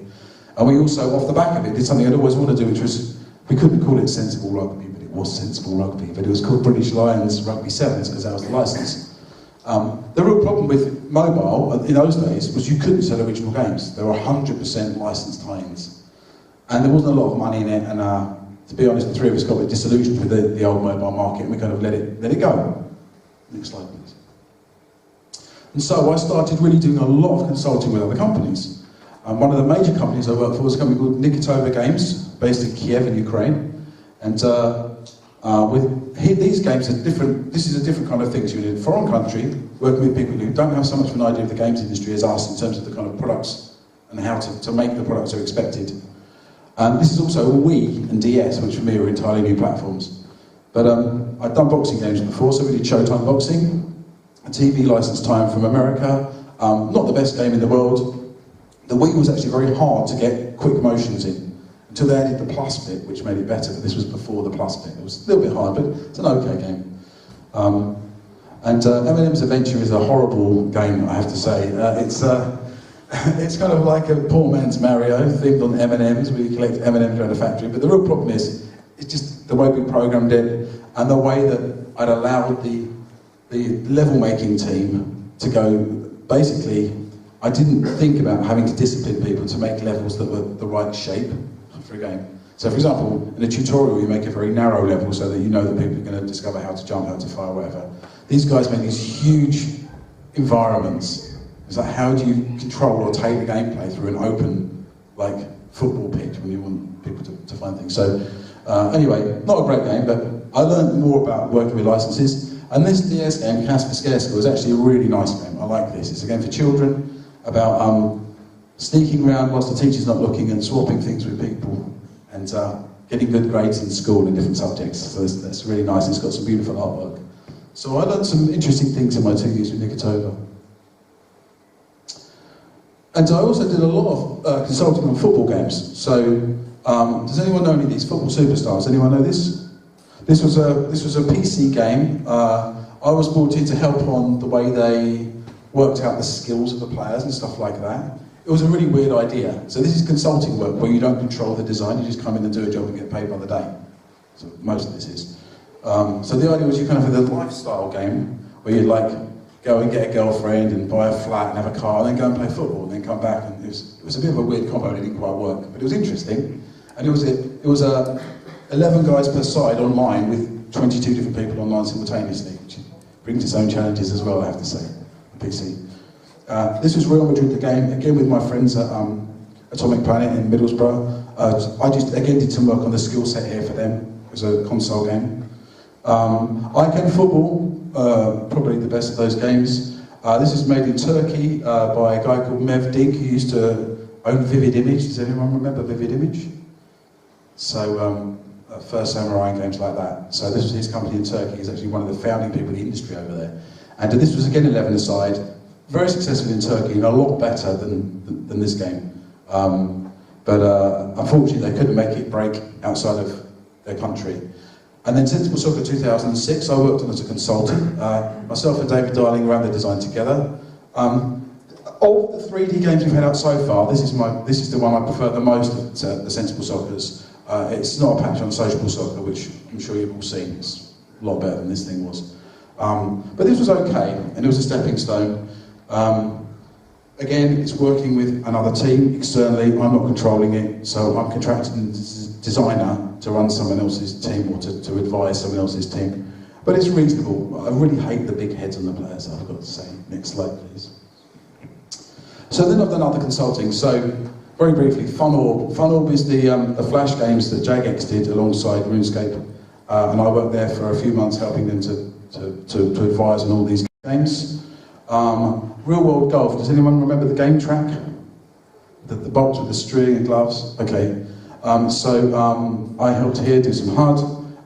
And we also, off the back of it, did something I'd always wanted to do, which was, we couldn't call it Sensible Rugby, but it was Sensible Rugby, but it was called British Lions Rugby Sevens because that was the licence. The real problem with mobile in those days was you couldn't sell original games. There were 100% licensed tie-ins. And there wasn't a lot of money in it, and to be honest, the 3 of us got a bit disillusioned with the old mobile market, and we kind of let it go. Next slide, please. And so I started really doing a lot of consulting with other companies. One of the major companies I worked for was a company called Nikitova Games, based in Kiev in Ukraine. And These games are different. This is a different kind of thing. So you're in a foreign country, working with people who don't have so much of an idea of the games industry as us in terms of the kind of products and how to make the products that are expected. This is also Wii and DS, which for me are entirely new platforms. But I've done boxing games before, so we did Showtime Boxing, a TV license time from America. Not the best game in the world. The Wii was actually very hard to get quick motions in, until they added the plus bit, which made it better, but this was before the plus bit. It was a little bit hard, but it's an okay game. M&M's Adventure is a horrible game, I have to say. It's kind of like a poor man's Mario, themed on M&M's, where you collect M&M's around a factory, but the real problem is, it's just the way we programmed it, and the way that I'd allowed the level-making team to go, basically, I didn't think about having to discipline people to make levels that were the right shape for a game. So for example, in a tutorial you make a very narrow level so that you know that people are going to discover how to jump, how to fire, whatever. These guys make these huge environments. It's like, how do you control or take the gameplay through an open, like, football pitch when you want people to find things? So anyway, not a great game, but I learned more about working with licenses. And this DS game, Casper Scarecrow, is actually a really nice game. I like this. It's a game for children about sneaking around whilst the teacher's not looking and swapping things with people and getting good grades in school in different subjects. So that's really nice. It's got some beautiful artwork. So I learned some interesting things in my 2 years with Nikotova. And I also did a lot of consulting on football games. So does anyone know any of these football superstars? Anyone know this? This was a PC game. I was brought in to help on the way they worked out the skills of the players and stuff like that. It was a really weird idea. So this is consulting work where you don't control the design, you just come in and do a job and get paid by the day. So most of this is. So the idea was you kind of had a lifestyle game where you'd like go and get a girlfriend and buy a flat and have a car and then go and play football and then come back, and it was a bit of a weird combo and it didn't quite work, but it was interesting. And it was 11 guys per side online with 22 different people online simultaneously, which brings its own challenges as well, I have to say, on PC. This was Real Madrid, the game, again with my friends at Atomic Planet in Middlesbrough. I just, again, did some work on the skill set here for them. It was a console game. Icon Football, probably the best of those games. This is made in Turkey by a guy called Mev Dig, who used to own Vivid Image. Does anyone remember Vivid Image? So, First Samurai and games like that. So this was his company in Turkey. He's actually one of the founding people in the industry over there. And this was again 11-a-side, very successful in Turkey and a lot better than this game. But unfortunately they couldn't make it break outside of their country. And then Sensible Soccer 2006, I worked on as a consultant. Myself and David Darling ran the design together. Of the 3D games we've had out so far, this is the one I prefer the most at the Sensible Soccers. It's not a patch on Sociable Soccer, which I'm sure you've all seen. It's a lot better than this thing was. But this was okay, and it was a stepping stone. Again, it's working with another team externally. I'm not controlling it, so I'm contracting a designer to run someone else's team or to advise someone else's team. But it's reasonable. I really hate the big heads on the players, I've got to say. Next slide, please. So then I've done other consulting. So very briefly, Funorb. Funorb is the Flash games that Jagex did alongside RuneScape, and I worked there for a few months helping them to advise on all these games. Real World Golf. Does anyone remember the game track? The bolts with the string and gloves. Okay. I helped here do some HUD.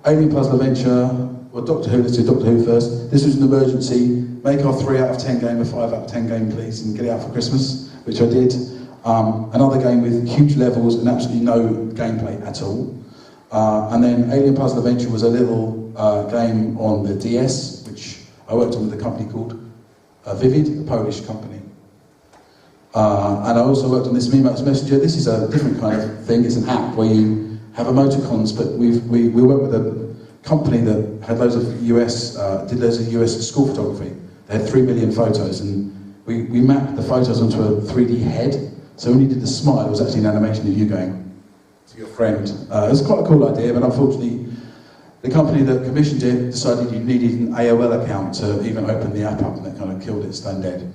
Alien Puzzle Adventure. Well, Doctor Who. Let's do Doctor Who first. This was an emergency. Make our 3 out of 10 game a 5 out of 10 game, please, and get it out for Christmas, which I did. Another game with huge levels and absolutely no gameplay at all. And then Alien Puzzle Adventure was a little game on the DS, which I worked on with a company called Vivid, a Polish company. And I also worked on this Memo's Messenger. This is a different kind of thing. It's an app where you have emoticons, but we worked with a company that had loads of did loads of US school photography. They had 3 million photos, and we mapped the photos onto a 3D head. So when you did the smile, it was actually an animation of you going to your friend. It was quite a cool idea, but unfortunately, the company that commissioned it decided you needed an AOL account to even open the app up, and that kind of killed it, stone dead.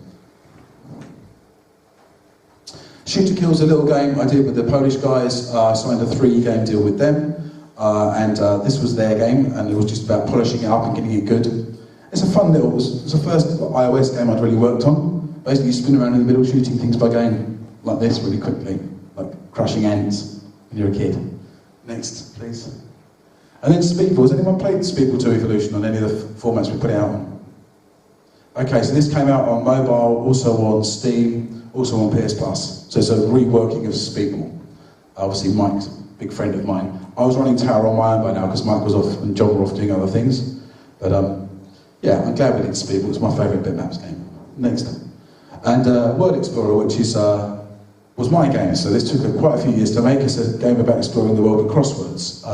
Shoot to Kill's a little game I did with the Polish guys. I signed a 3 game deal with them. This was their game, and it was just about polishing it up and getting it good. It's a fun little, it's the first iOS game I'd really worked on. Basically, you spin around in the middle shooting things by going like this really quickly, like crushing ants when you're a kid. Next, please. And then Speedball. Has anyone played Speedball 2 Evolution on any of the formats we put it out on? Okay, so this came out on mobile, also on Steam, also on PS Plus. So it's a reworking of Speedball. Obviously, Mike's a big friend of mine. I was running Tower on my own by now because Mike was off and John were off doing other things. But yeah, I'm glad we did Speedball. It's my favourite bitmaps game. Next. And World Explorer, which is was my game. So this took quite a few years to make. It's a game about exploring the world with crosswords,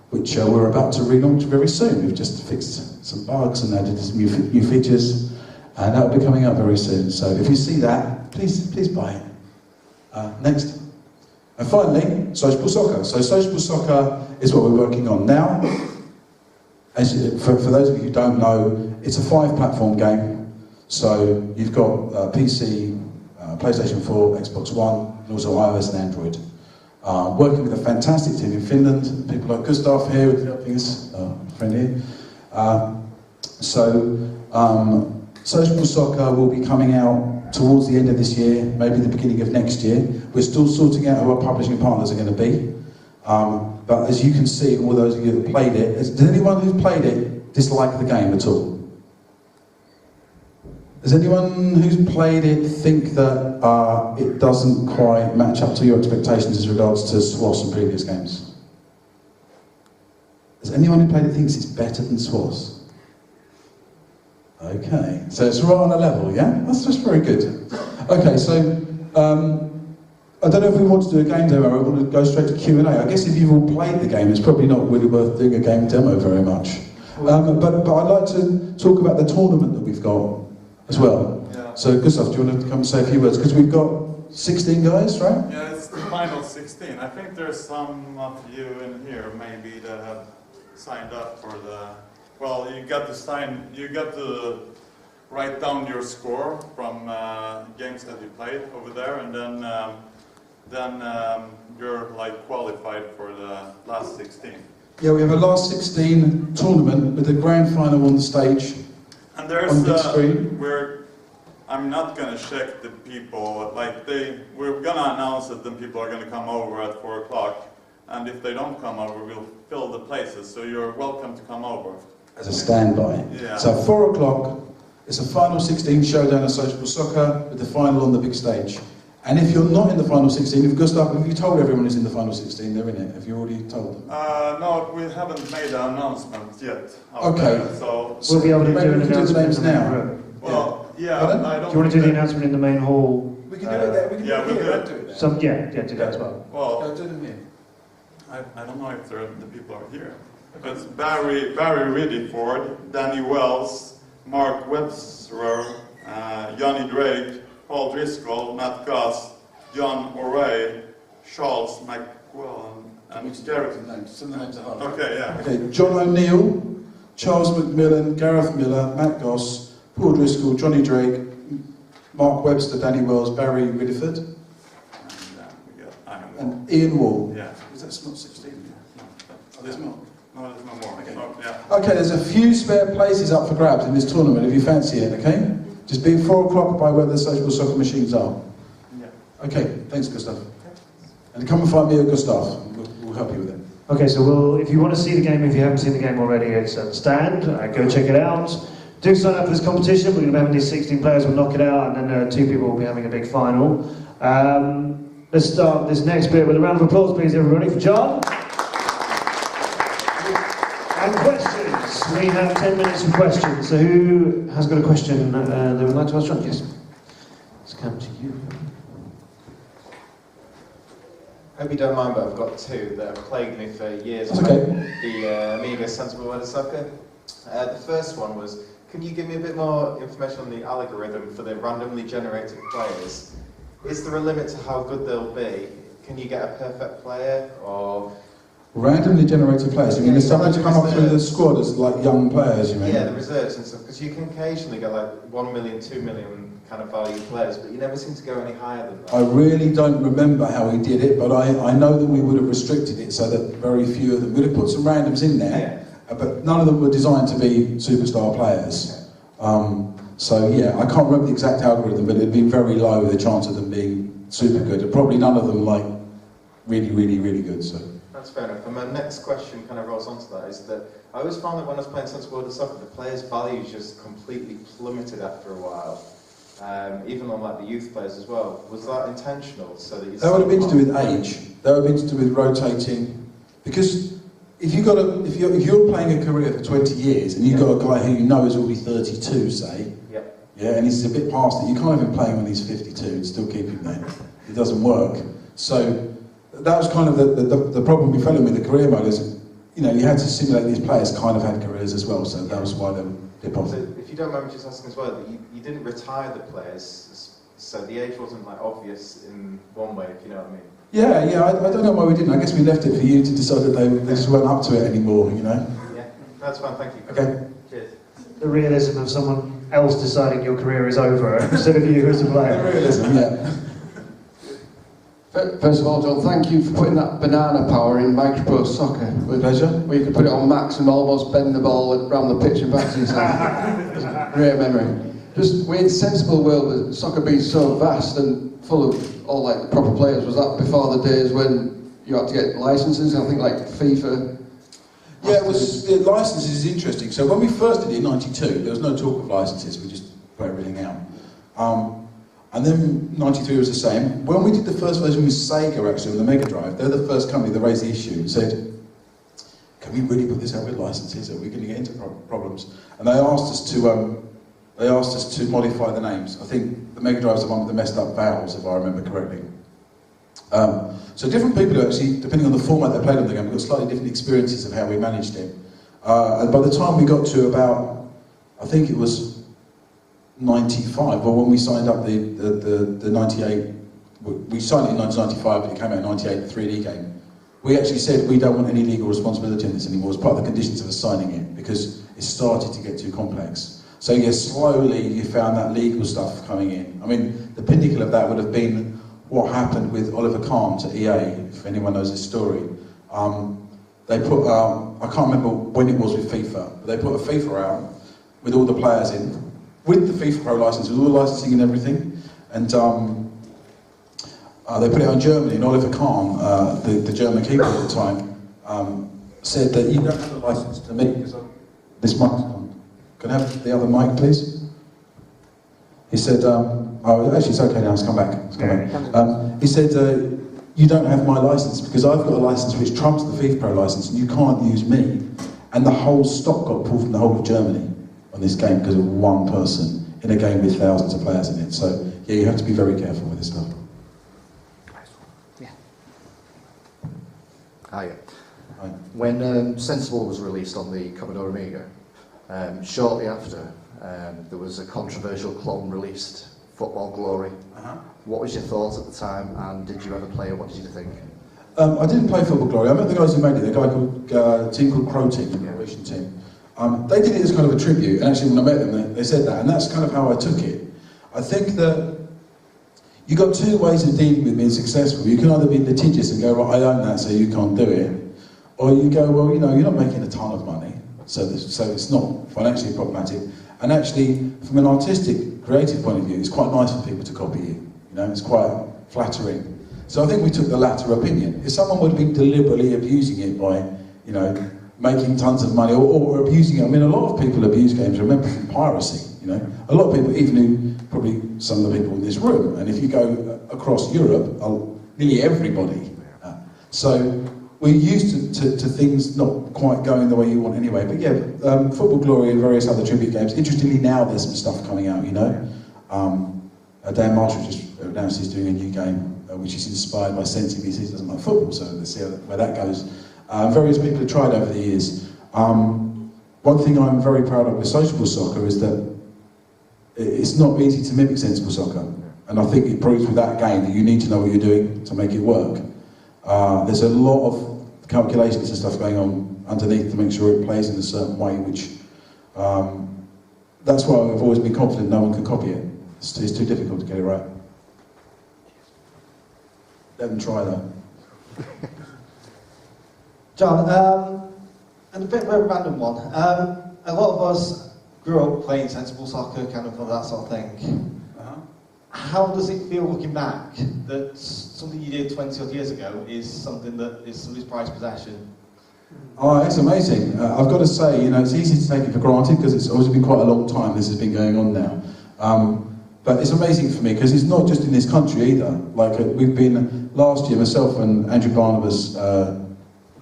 which we're about to relaunch very soon. We've just fixed some bugs and added some new features, and that will be coming out very soon. So if you see that, please buy it. Next. And finally, Sociable Soccer. So Sociable Soccer is what we're working on now. For those of you who don't know, it's a 5-platform game. So you've got PC, PlayStation 4, Xbox One, and also iOS and Android. Working with a fantastic team in Finland, people like Gustav here who's helping us, friend here. Sociable Soccer will be coming out towards the end of this year, maybe the beginning of next year. We're still sorting out who our publishing partners are going to be. But as you can see, all those of you that played it, does anyone who's played it dislike the game at all? Does anyone who's played it think that it doesn't quite match up to your expectations as regards to SWOS and previous games? Does anyone who played it thinks it's better than SWOS? Okay, so it's right on a level, yeah? That's very good. Okay, so I don't know if we want to do a game demo or we want to go straight to Q&A. I guess if you've all played the game, it's probably not really worth doing a game demo very much. But I'd like to talk about the tournament that we've got as well. Yeah. So Gustav, do you want to come and say a few words? Because we've got 16 guys, right? Yeah, it's the final 16. I think there's some of you in here maybe that have signed up for the... Well, you got to write down your score from games that you played over there, and then you're like qualified for the last 16. Yeah, we have a last 16 tournament with the grand final on the stage. And there's I'm not gonna check the people, like we're gonna announce it, then people are gonna come over at 4 o'clock, and if they don't come over, we'll fill the places, so you're welcome to come over. As a standby. Yeah. So 4 o'clock, it's a final 16 showdown of Sociable Soccer with the final on the big stage. And if you're not in the final 16, if Gustav, have you told everyone who's in the final 16 they're in it? Have you already told them? No, we haven't made an announcement yet. Okay. So we'll be able to do an announcement now. Well, yeah, I don't. Do you want to do the announcement in the main hall? We can do it there. We can do it here. Do that as well. Well, do them here. I don't know if the people are here. But it's Barry Riddyford, Danny Wells, Mark Webster, Johnny Drake, Paul Driscoll, Matt Goss, Jon Hare, Charles McQuillan, and Gareth. Some of the names are hard. Okay, yeah. Okay, John O'Neill, Charles McMillan, Gareth Miller, Matt Goss, Paul Driscoll, Johnny Drake, Mark Webster, Danny Wells, Barry Riddyford, and Ian Wall. Yeah. Is that not 16? No. Oh, there's not. No, there's no more. Okay. Oh, yeah. Okay, there's a few spare places up for grabs in this tournament if you fancy it, okay? Just be 4 o'clock by where the Sociable Soccer machines are. Yeah. Okay, thanks Gustav. And come and find me or Gustav, we'll help you with it. Okay, so if you want to see the game, if you haven't seen the game already, it's at the stand, go check it out. Do sign up for this competition, we're going to be having these 16 players, we'll knock it out, and then 2 people will be having a big final. Let's start this next bit with a round of applause, please, everybody, for Jon. And questions. We have 10 minutes for questions. So who has got a question they would like to ask Jon? Yes. Let's come to you. Hope you don't mind, but I've got 2 that have plagued me for years. That's okay. The Amiga Sensible Soccer. The first one was, can you give me a bit more information on the algorithm for the randomly generated players? Is there a limit to how good they'll be? Can you get a perfect player, or Randomly generated players? You mean there's something to come up through the squad as like young players, you mean? Yeah, the reserves and stuff, because you can occasionally get like 1 million, 2 million kind of value players, but you never seem to go any higher than that. I really don't remember how we did it, but I know that we would have restricted it so that very few of them, we'd have put some randoms in there, but none of them were designed to be superstar players. So yeah, I can't remember the exact algorithm, but it'd be very low, the chance of them being super good, and probably none of them like really, really, really good. So. That's fair enough. And my next question kind of rolls onto that, is that I always found that when I was playing Sensible Soccer, the players' values just completely plummeted after a while. Even on like the youth players as well. Was that intentional? So that that would have been to do with age. That would have been to do with rotating. Because if you're playing a career for 20 years and you've got a guy who you know is already 32, say, and he's a bit past it, you can't even play him when he's 52 and still keep him there. It doesn't work. So that was kind of the problem we fell in with the career mode is, you know, you had to simulate these players kind of had careers as well, so that was why they would dip off. So if you don't mind me just asking as well, you didn't retire the players, so the age wasn't like obvious in one way, if you know what I mean. Yeah, I don't know why we didn't. I guess we left it for you to decide that they just weren't up to it anymore, you know? Yeah, that's fine, thank you. Okay. Cheers. The realism of someone else deciding your career is over instead of you as a player. Realism, yeah. First of all, John, thank you for putting that banana power in Expo Soccer. With pleasure. Where you could put it on max and almost bend the ball around the pitch and back to yourself. Great memory. Just with Sensible World, with soccer being so vast and full of all like the proper players, was that before the days when you had to get licenses? I think like FIFA. Yeah, it was. The licenses is interesting. So when we first did it in '92, there was no talk of licenses. We just put everything out. And then '93 was the same. When we did the first version with Sega, actually, on the Mega Drive, they're the first company that raised the issue and said, "Can we really put this out with licenses? Are we going to get into problems?" And they asked us to modify the names. I think the Mega Drive is the one with the messed up vowels, if I remember correctly. So different people who actually, depending on the format they played on the game, got slightly different experiences of how we managed it. And by the time we got to about, I think it was 95, or when we signed up the 98, we signed it in 1995, but it came out in 98, the 3D game. We actually said we don't want any legal responsibility on this anymore as part of the conditions of us signing it, because it started to get too complex. So yes, slowly you found that legal stuff coming in. I mean, the pinnacle of that would have been what happened with Oliver Kahn to EA, if anyone knows his story. They put, I can't remember when it was with FIFA, but they put a FIFA out with all the players in, with the FIFA Pro license, with all the licensing and everything, and they put it on Germany, and Oliver Kahn, the German keeper at the time, said that you don't have a license to me, because this mic's on. Can I have the other mic, please? He said, oh, actually it's okay now, it's come back. He said, you don't have my license, because I've got a license which trumps the FIFA Pro license, and you can't use me. And the whole stock got pulled from the whole of Germany on this game because of one person in a game with thousands of players in it. So yeah, you have to be very careful with this stuff. Yeah. Hi. When Sensible was released on the Commodore Amiga, shortly after there was a controversial clone released, Football Glory. What was your thoughts at the time, and did you ever play it? What did you think? I didn't play Football Glory. I met the guys who made it, a guy called a team called Crow Team, the Croatian team. They did it as kind of a tribute, and actually when I met them, they said that, and that's kind of how I took it. I think that you've got two ways of dealing with being successful. You can either be litigious and go, right, I own that, so you can't do it, or you go, well, you know, you're not making a ton of money, so it's not financially problematic. And actually, from an artistic, creative point of view, it's quite nice for people to copy you. You know, it's quite flattering. So I think we took the latter opinion. If someone would have been deliberately abusing it by, you know, making tons of money, or abusing it, I mean, a lot of people abuse games, remember, from piracy, you know. A lot of people, even who, probably some of the people in this room, and if you go across Europe, nearly everybody. So we're used to things not quite going the way you want anyway. But yeah, Football Glory and various other tribute games. Interestingly, now there's some stuff coming out, you know. Dan Marshall just announced he's doing a new game, which is inspired by Sensi, because he doesn't like football, so let's see where that goes. Various people have tried over the years. One thing I'm very proud of with Sociable Soccer is that it's not easy to mimic Sensible Soccer. And I think it proves with that game that you need to know what you're doing to make it work. There's a lot of calculations and stuff going on underneath to make sure it plays in a certain way, which that's why I've always been confident no one can copy it. It's too difficult to get it right. Let them try that. John, and a bit of a random one. A lot of us grew up playing sensible soccer, kind of that sort of thing. How does it feel looking back that something you did 20 odd years ago is something that is somebody's prized possession? Oh, it's amazing. I've got to say, you know, it's easy to take it for granted because it's always been quite a long time this has been going on now. But it's amazing for me because it's not just in this country either. Like we've been, last year, myself and Andrew Barnabas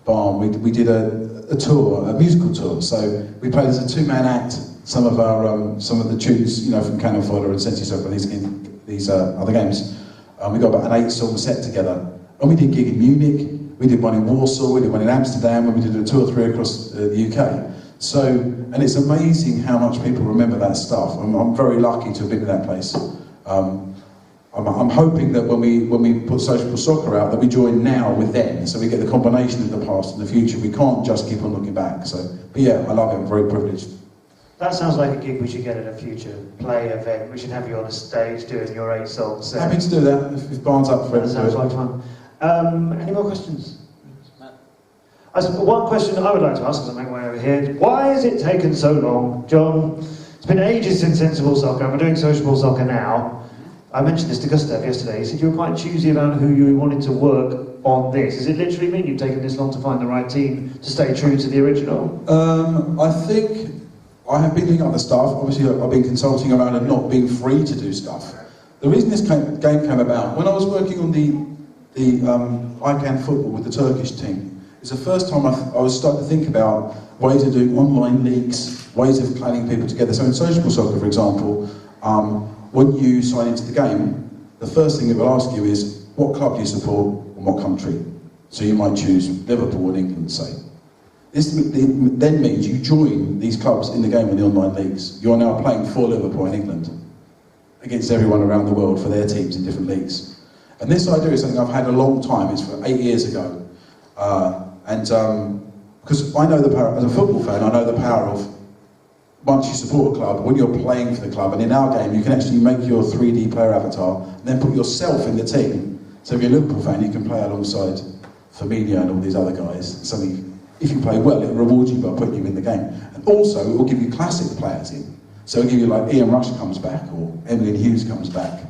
Barn, we did a tour, a musical tour. So we played as a two-man act some of the tunes, you know, from Canon Fodder and Sociable Soccer and these other games. We got about an 8-song set together. And we did a gig in Munich, we did one in Warsaw, we did one in Amsterdam, and we did a 2 or 3 across the UK. So, and it's amazing how much people remember that stuff. I'm very lucky to have been in that place. I'm hoping that when we put Sociable Soccer out, that we join now with them, so we get the combination of the past and the future. We can't just keep on looking back. So, but yeah, I love it. I'm very privileged. That sounds like a gig we should get at a future play event. We should have you on a stage doing your 8 songs. Happy to do that if Barn's up for it. That sounds like fun. Any more questions? One question I would like to ask, because I'm making my way over here, why has it taken so long? John, it's been ages since Sensible Soccer, and we're doing Sociable Soccer now. I mentioned this to Gustav yesterday. He said you were quite choosy about who you wanted to work on this. Does it literally mean you've taken this long to find the right team to stay true to the original? I think I have been doing other stuff. Obviously, I've been consulting around and not being free to do stuff. The reason this game came about, when I was working on the ICANN football with the Turkish team, it's the first time I was starting to think about ways of doing online leagues, ways of planning people together. So in Sociable Soccer, for example, when you sign into the game, the first thing it will ask you is, what club do you support and what country? So you might choose Liverpool in England, say. This then means you join these clubs in the game in the online leagues. You are now playing for Liverpool in England against everyone around the world for their teams in different leagues. And this idea is something I've had a long time. It's from 8 years ago. Because I know the power, as a football fan, I know the power of once you support a club, when you're playing for the club, and in our game you can actually make your 3D player avatar and then put yourself in the team. So if you're a Liverpool fan, you can play alongside Firmino and all these other guys. Something, if you play well, it'll reward you by putting you in the game. And also, it will give you classic players in. So it'll give you like Ian Rush comes back, or Emily Hughes comes back.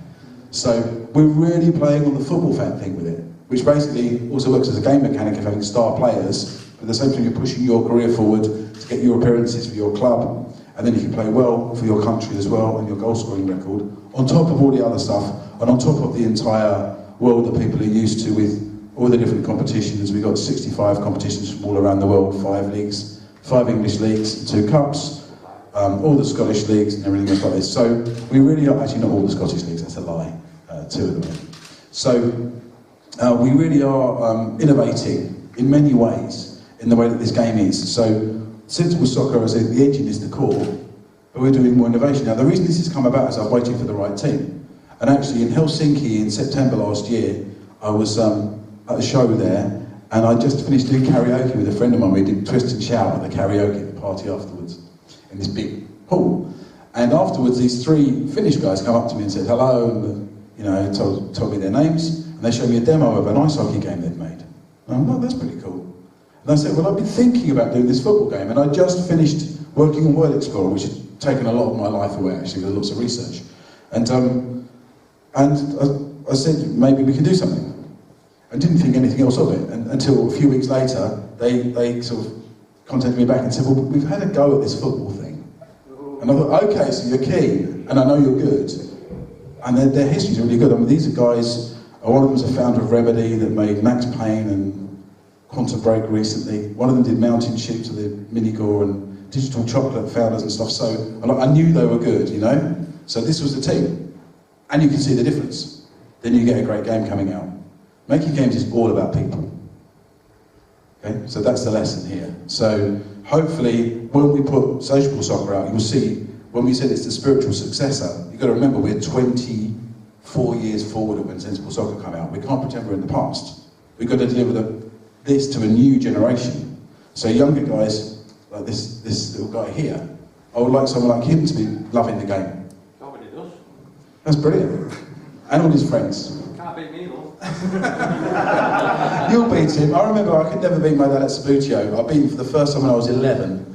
So we're really playing on the football fan thing with it, which basically also works as a game mechanic of having star players, but at the same time you're pushing your career forward to get your appearances for your club, and then you can play well for your country as well, and your goal scoring record, on top of all the other stuff, and on top of the entire world that people are used to with all the different competitions. We've got 65 competitions from all around the world, 5 leagues, 5 English leagues, 2 cups, all the Scottish leagues and everything else like this. So we really are, actually not all the Scottish leagues, that's a lie, 2 of them. So we really are innovating in many ways in the way that this game is. So Sensible Soccer, as the engine is the core, but we're doing more innovation. Now the reason this has come about is I'm waiting for the right team. And actually in Helsinki in September last year, I was at a show there, and I just finished doing karaoke with a friend of mine. We did Twist and Shout at the karaoke at the party afterwards, in this big hall. And afterwards these 3 Finnish guys come up to me and said hello, and you know, told me their names, and they showed me a demo of an ice hockey game they'd made. And I'm like, that's pretty cool. And I said, well, I've been thinking about doing this football game, and I just finished working on Word Explorer, which had taken a lot of my life away, actually, with lots of research. And I said, maybe we can do something. I didn't think anything else of it, and until a few weeks later, they sort of contacted me back and said, well, we've had a go at this football thing. And I thought, okay, so you're keen, and I know you're good. And their history's really good. I mean, these are guys, one of them's a founder of Remedy that made Max Payne and Quantum Break recently. One of them did Mountain Sheep to the Minigore and Digital Chocolate founders and stuff. So I knew they were good, you know? So this was the team. And you can see the difference. Then you get a great game coming out. Making games is all about people. Okay? So that's the lesson here. So hopefully, when we put Sociable Soccer out, you'll see, when we said it's the spiritual successor, you've got to remember we're 24 years forward of when Sensible Soccer came out. We can't pretend we're in the past. We've got to deliver this to a new generation. So younger guys, like this little guy here, I would like someone like him to be loving the game. Nobody does. That's brilliant. And all his friends. Can't beat me, though. You'll beat him. I remember I could never beat my dad at Sabutio. I beat him for the first time when I was 11,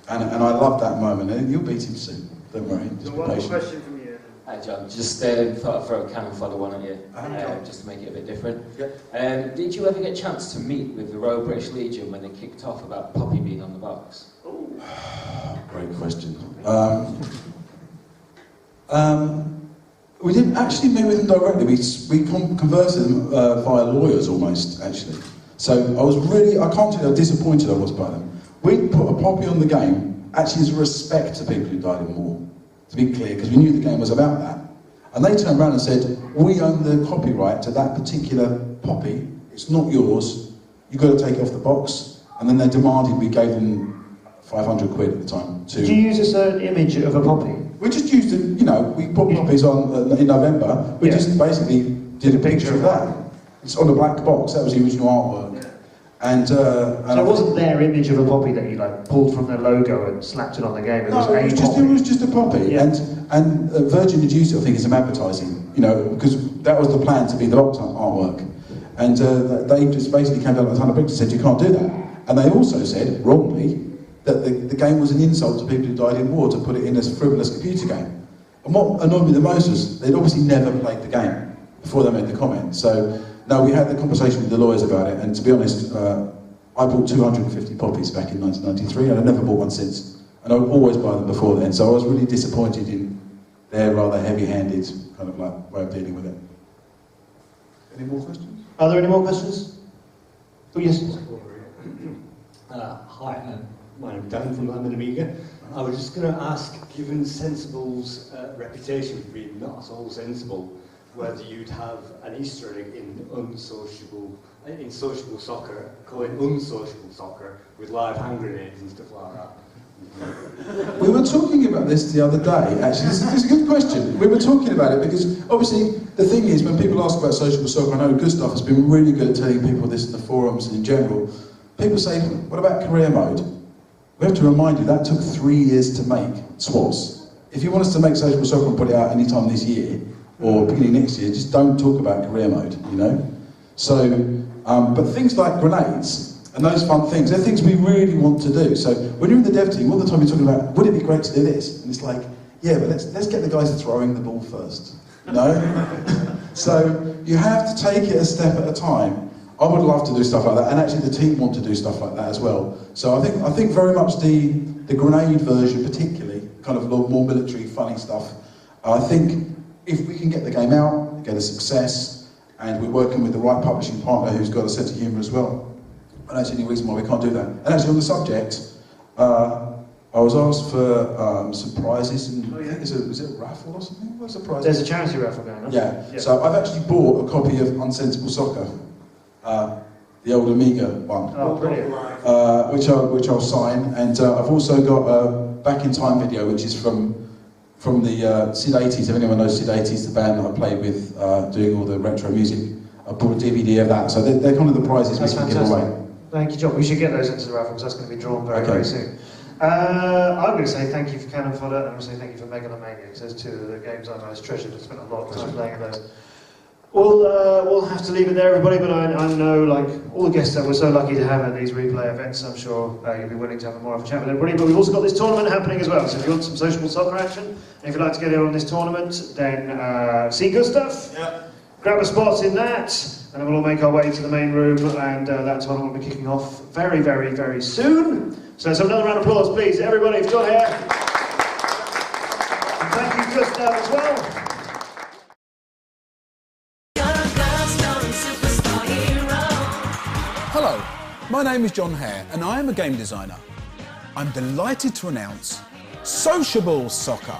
and I loved that moment. And you'll beat him soon. Don't worry. Just be patient. question from you. Hi John, just thought I'd throw a cannon fodder one at you, just to make it a bit different. Yeah. Did you ever get a chance to meet with the Royal British Legion when they kicked off about Poppy being on the box? Great question. We didn't actually meet with them directly. We conversed with them via lawyers almost, actually. So I can't tell you how disappointed I was by them. We put a Poppy on the game, actually as a respect to people who died in war, to be clear, because we knew the game was about that. And they turned around and said, we own the copyright to that particular Poppy, it's not yours, you've got to take it off the box. And then they demanded we gave them 500 quid at the time. Did you use a certain image of a Poppy? We just used it, we put Poppies on in November, we just basically did a picture of that. It's on a black box, that was the original artwork. And so it wasn't their image of a Poppy that you pulled from their logo and slapped it on the game, it was it was just a Poppy. Yeah. And Virgin had used it, I think, as some advertising, because that was the plan to be the box artwork. And they just basically came down with a ton of bricks and said, you can't do that. And they also said, wrongly, that the game was an insult to people who died in war to put it in as a frivolous computer game. And what annoyed me the most was they'd obviously never played the game before they made the comment. So, no, we had the conversation with the lawyers about it, and to be honest, I bought 250 Poppies back in 1993, and I never bought one since. And I would always buy them before then, so I was really disappointed in their rather heavy-handed kind of way of dealing with it. Any more questions? Are there any more questions? Oh, yes. Hi, my name's Dan from London Amiga. I was just going to ask, given Sensible's reputation for being not at all sensible, whether you'd have an Easter egg in Sociable Soccer, call it unsociable soccer, with live hand grenades and stuff like that. We were talking about this the other day, actually. This is a good question. We were talking about it because, obviously, the thing is, when people ask about Sociable Soccer, I know Gustav has been really good at telling people this in the forums and in general. People say, what about career mode? We have to remind you, that took 3 years to make, SWAS. If you want us to make Sociable Soccer and put it out any time this year, or beginning next year, just don't talk about career mode, So, but things like grenades, and those fun things, they're things we really want to do. So when you're in the dev team, all the time you're talking about, would it be great to do this? And it's like, yeah, but let's get the guys throwing the ball first, So you have to take it a step at a time. I would love to do stuff like that, and actually the team want to do stuff like that as well. So I think very much the grenade version, particularly, kind of more military, funny stuff. I think if we can get the game out, get a success, and we're working with the right publishing partner who's got a sense of humour as well, I don't see any reason why we can't do that. And actually, on the subject, I was asked for some prizes, and I think was it a raffle or something? What was the prize? There's a charity raffle going on. Yeah. So I've actually bought a copy of Unsensible Soccer. The old Amiga one, brilliant. which I'll sign, and I've also got a Back in Time video, which is from the Sid 80s. If anyone knows Sid 80s, the band that I played with, doing all the retro music, I bought a DVD of that. So they're kind of the prizes we can give away. Thank you, John. We should get those into the raffle because that's going to be drawn very soon. I'm going to say thank you for Cannon Fodder, and I'm going to say thank you for Megalomania, because those two are the games I most treasured. I spent a lot of time playing in those. We'll have to leave it there, everybody, but I know, all the guests that we're so lucky to have at these replay events, I'm sure you'll be willing to have more of a chat with everybody, but we've also got this tournament happening as well, so if you want some Sociable Soccer action, and if you'd like to get in on this tournament, then see Gustav, grab a spot in that, and then we'll all make our way to the main room, and that tournament will be kicking off very, very, very soon. So let's have another round of applause, please, everybody, for Jon Hare. And thank you, Gustav, as well. Hello, my name is Jon Hare and I am a game designer. I'm delighted to announce Sociable Soccer.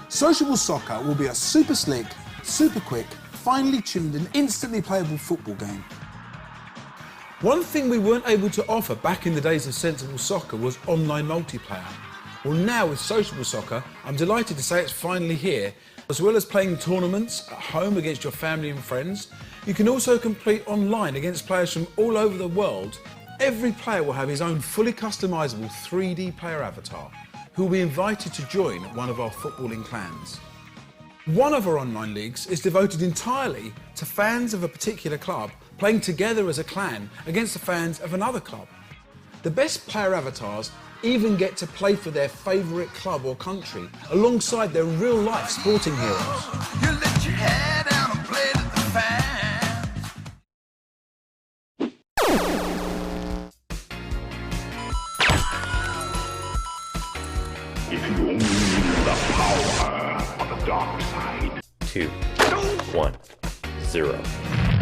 Sociable Soccer will be a super slick, super quick, finely tuned and instantly playable football game. One thing we weren't able to offer back in the days of Sensible Soccer was online multiplayer. Well, now with Sociable Soccer, I'm delighted to say it's finally here. As well as playing tournaments at home against your family and friends, you can also compete online against players from all over the world. Every player will have his own fully customisable 3D player avatar, who will be invited to join one of our footballing clans. One of our online leagues is devoted entirely to fans of a particular club playing together as a clan against the fans of another club. The best player avatars even get to play for their favourite club or country alongside their real-life sporting heroes. You let your hair down and play to the fans. If you only knew the power of the dark side. 2, 1, 0.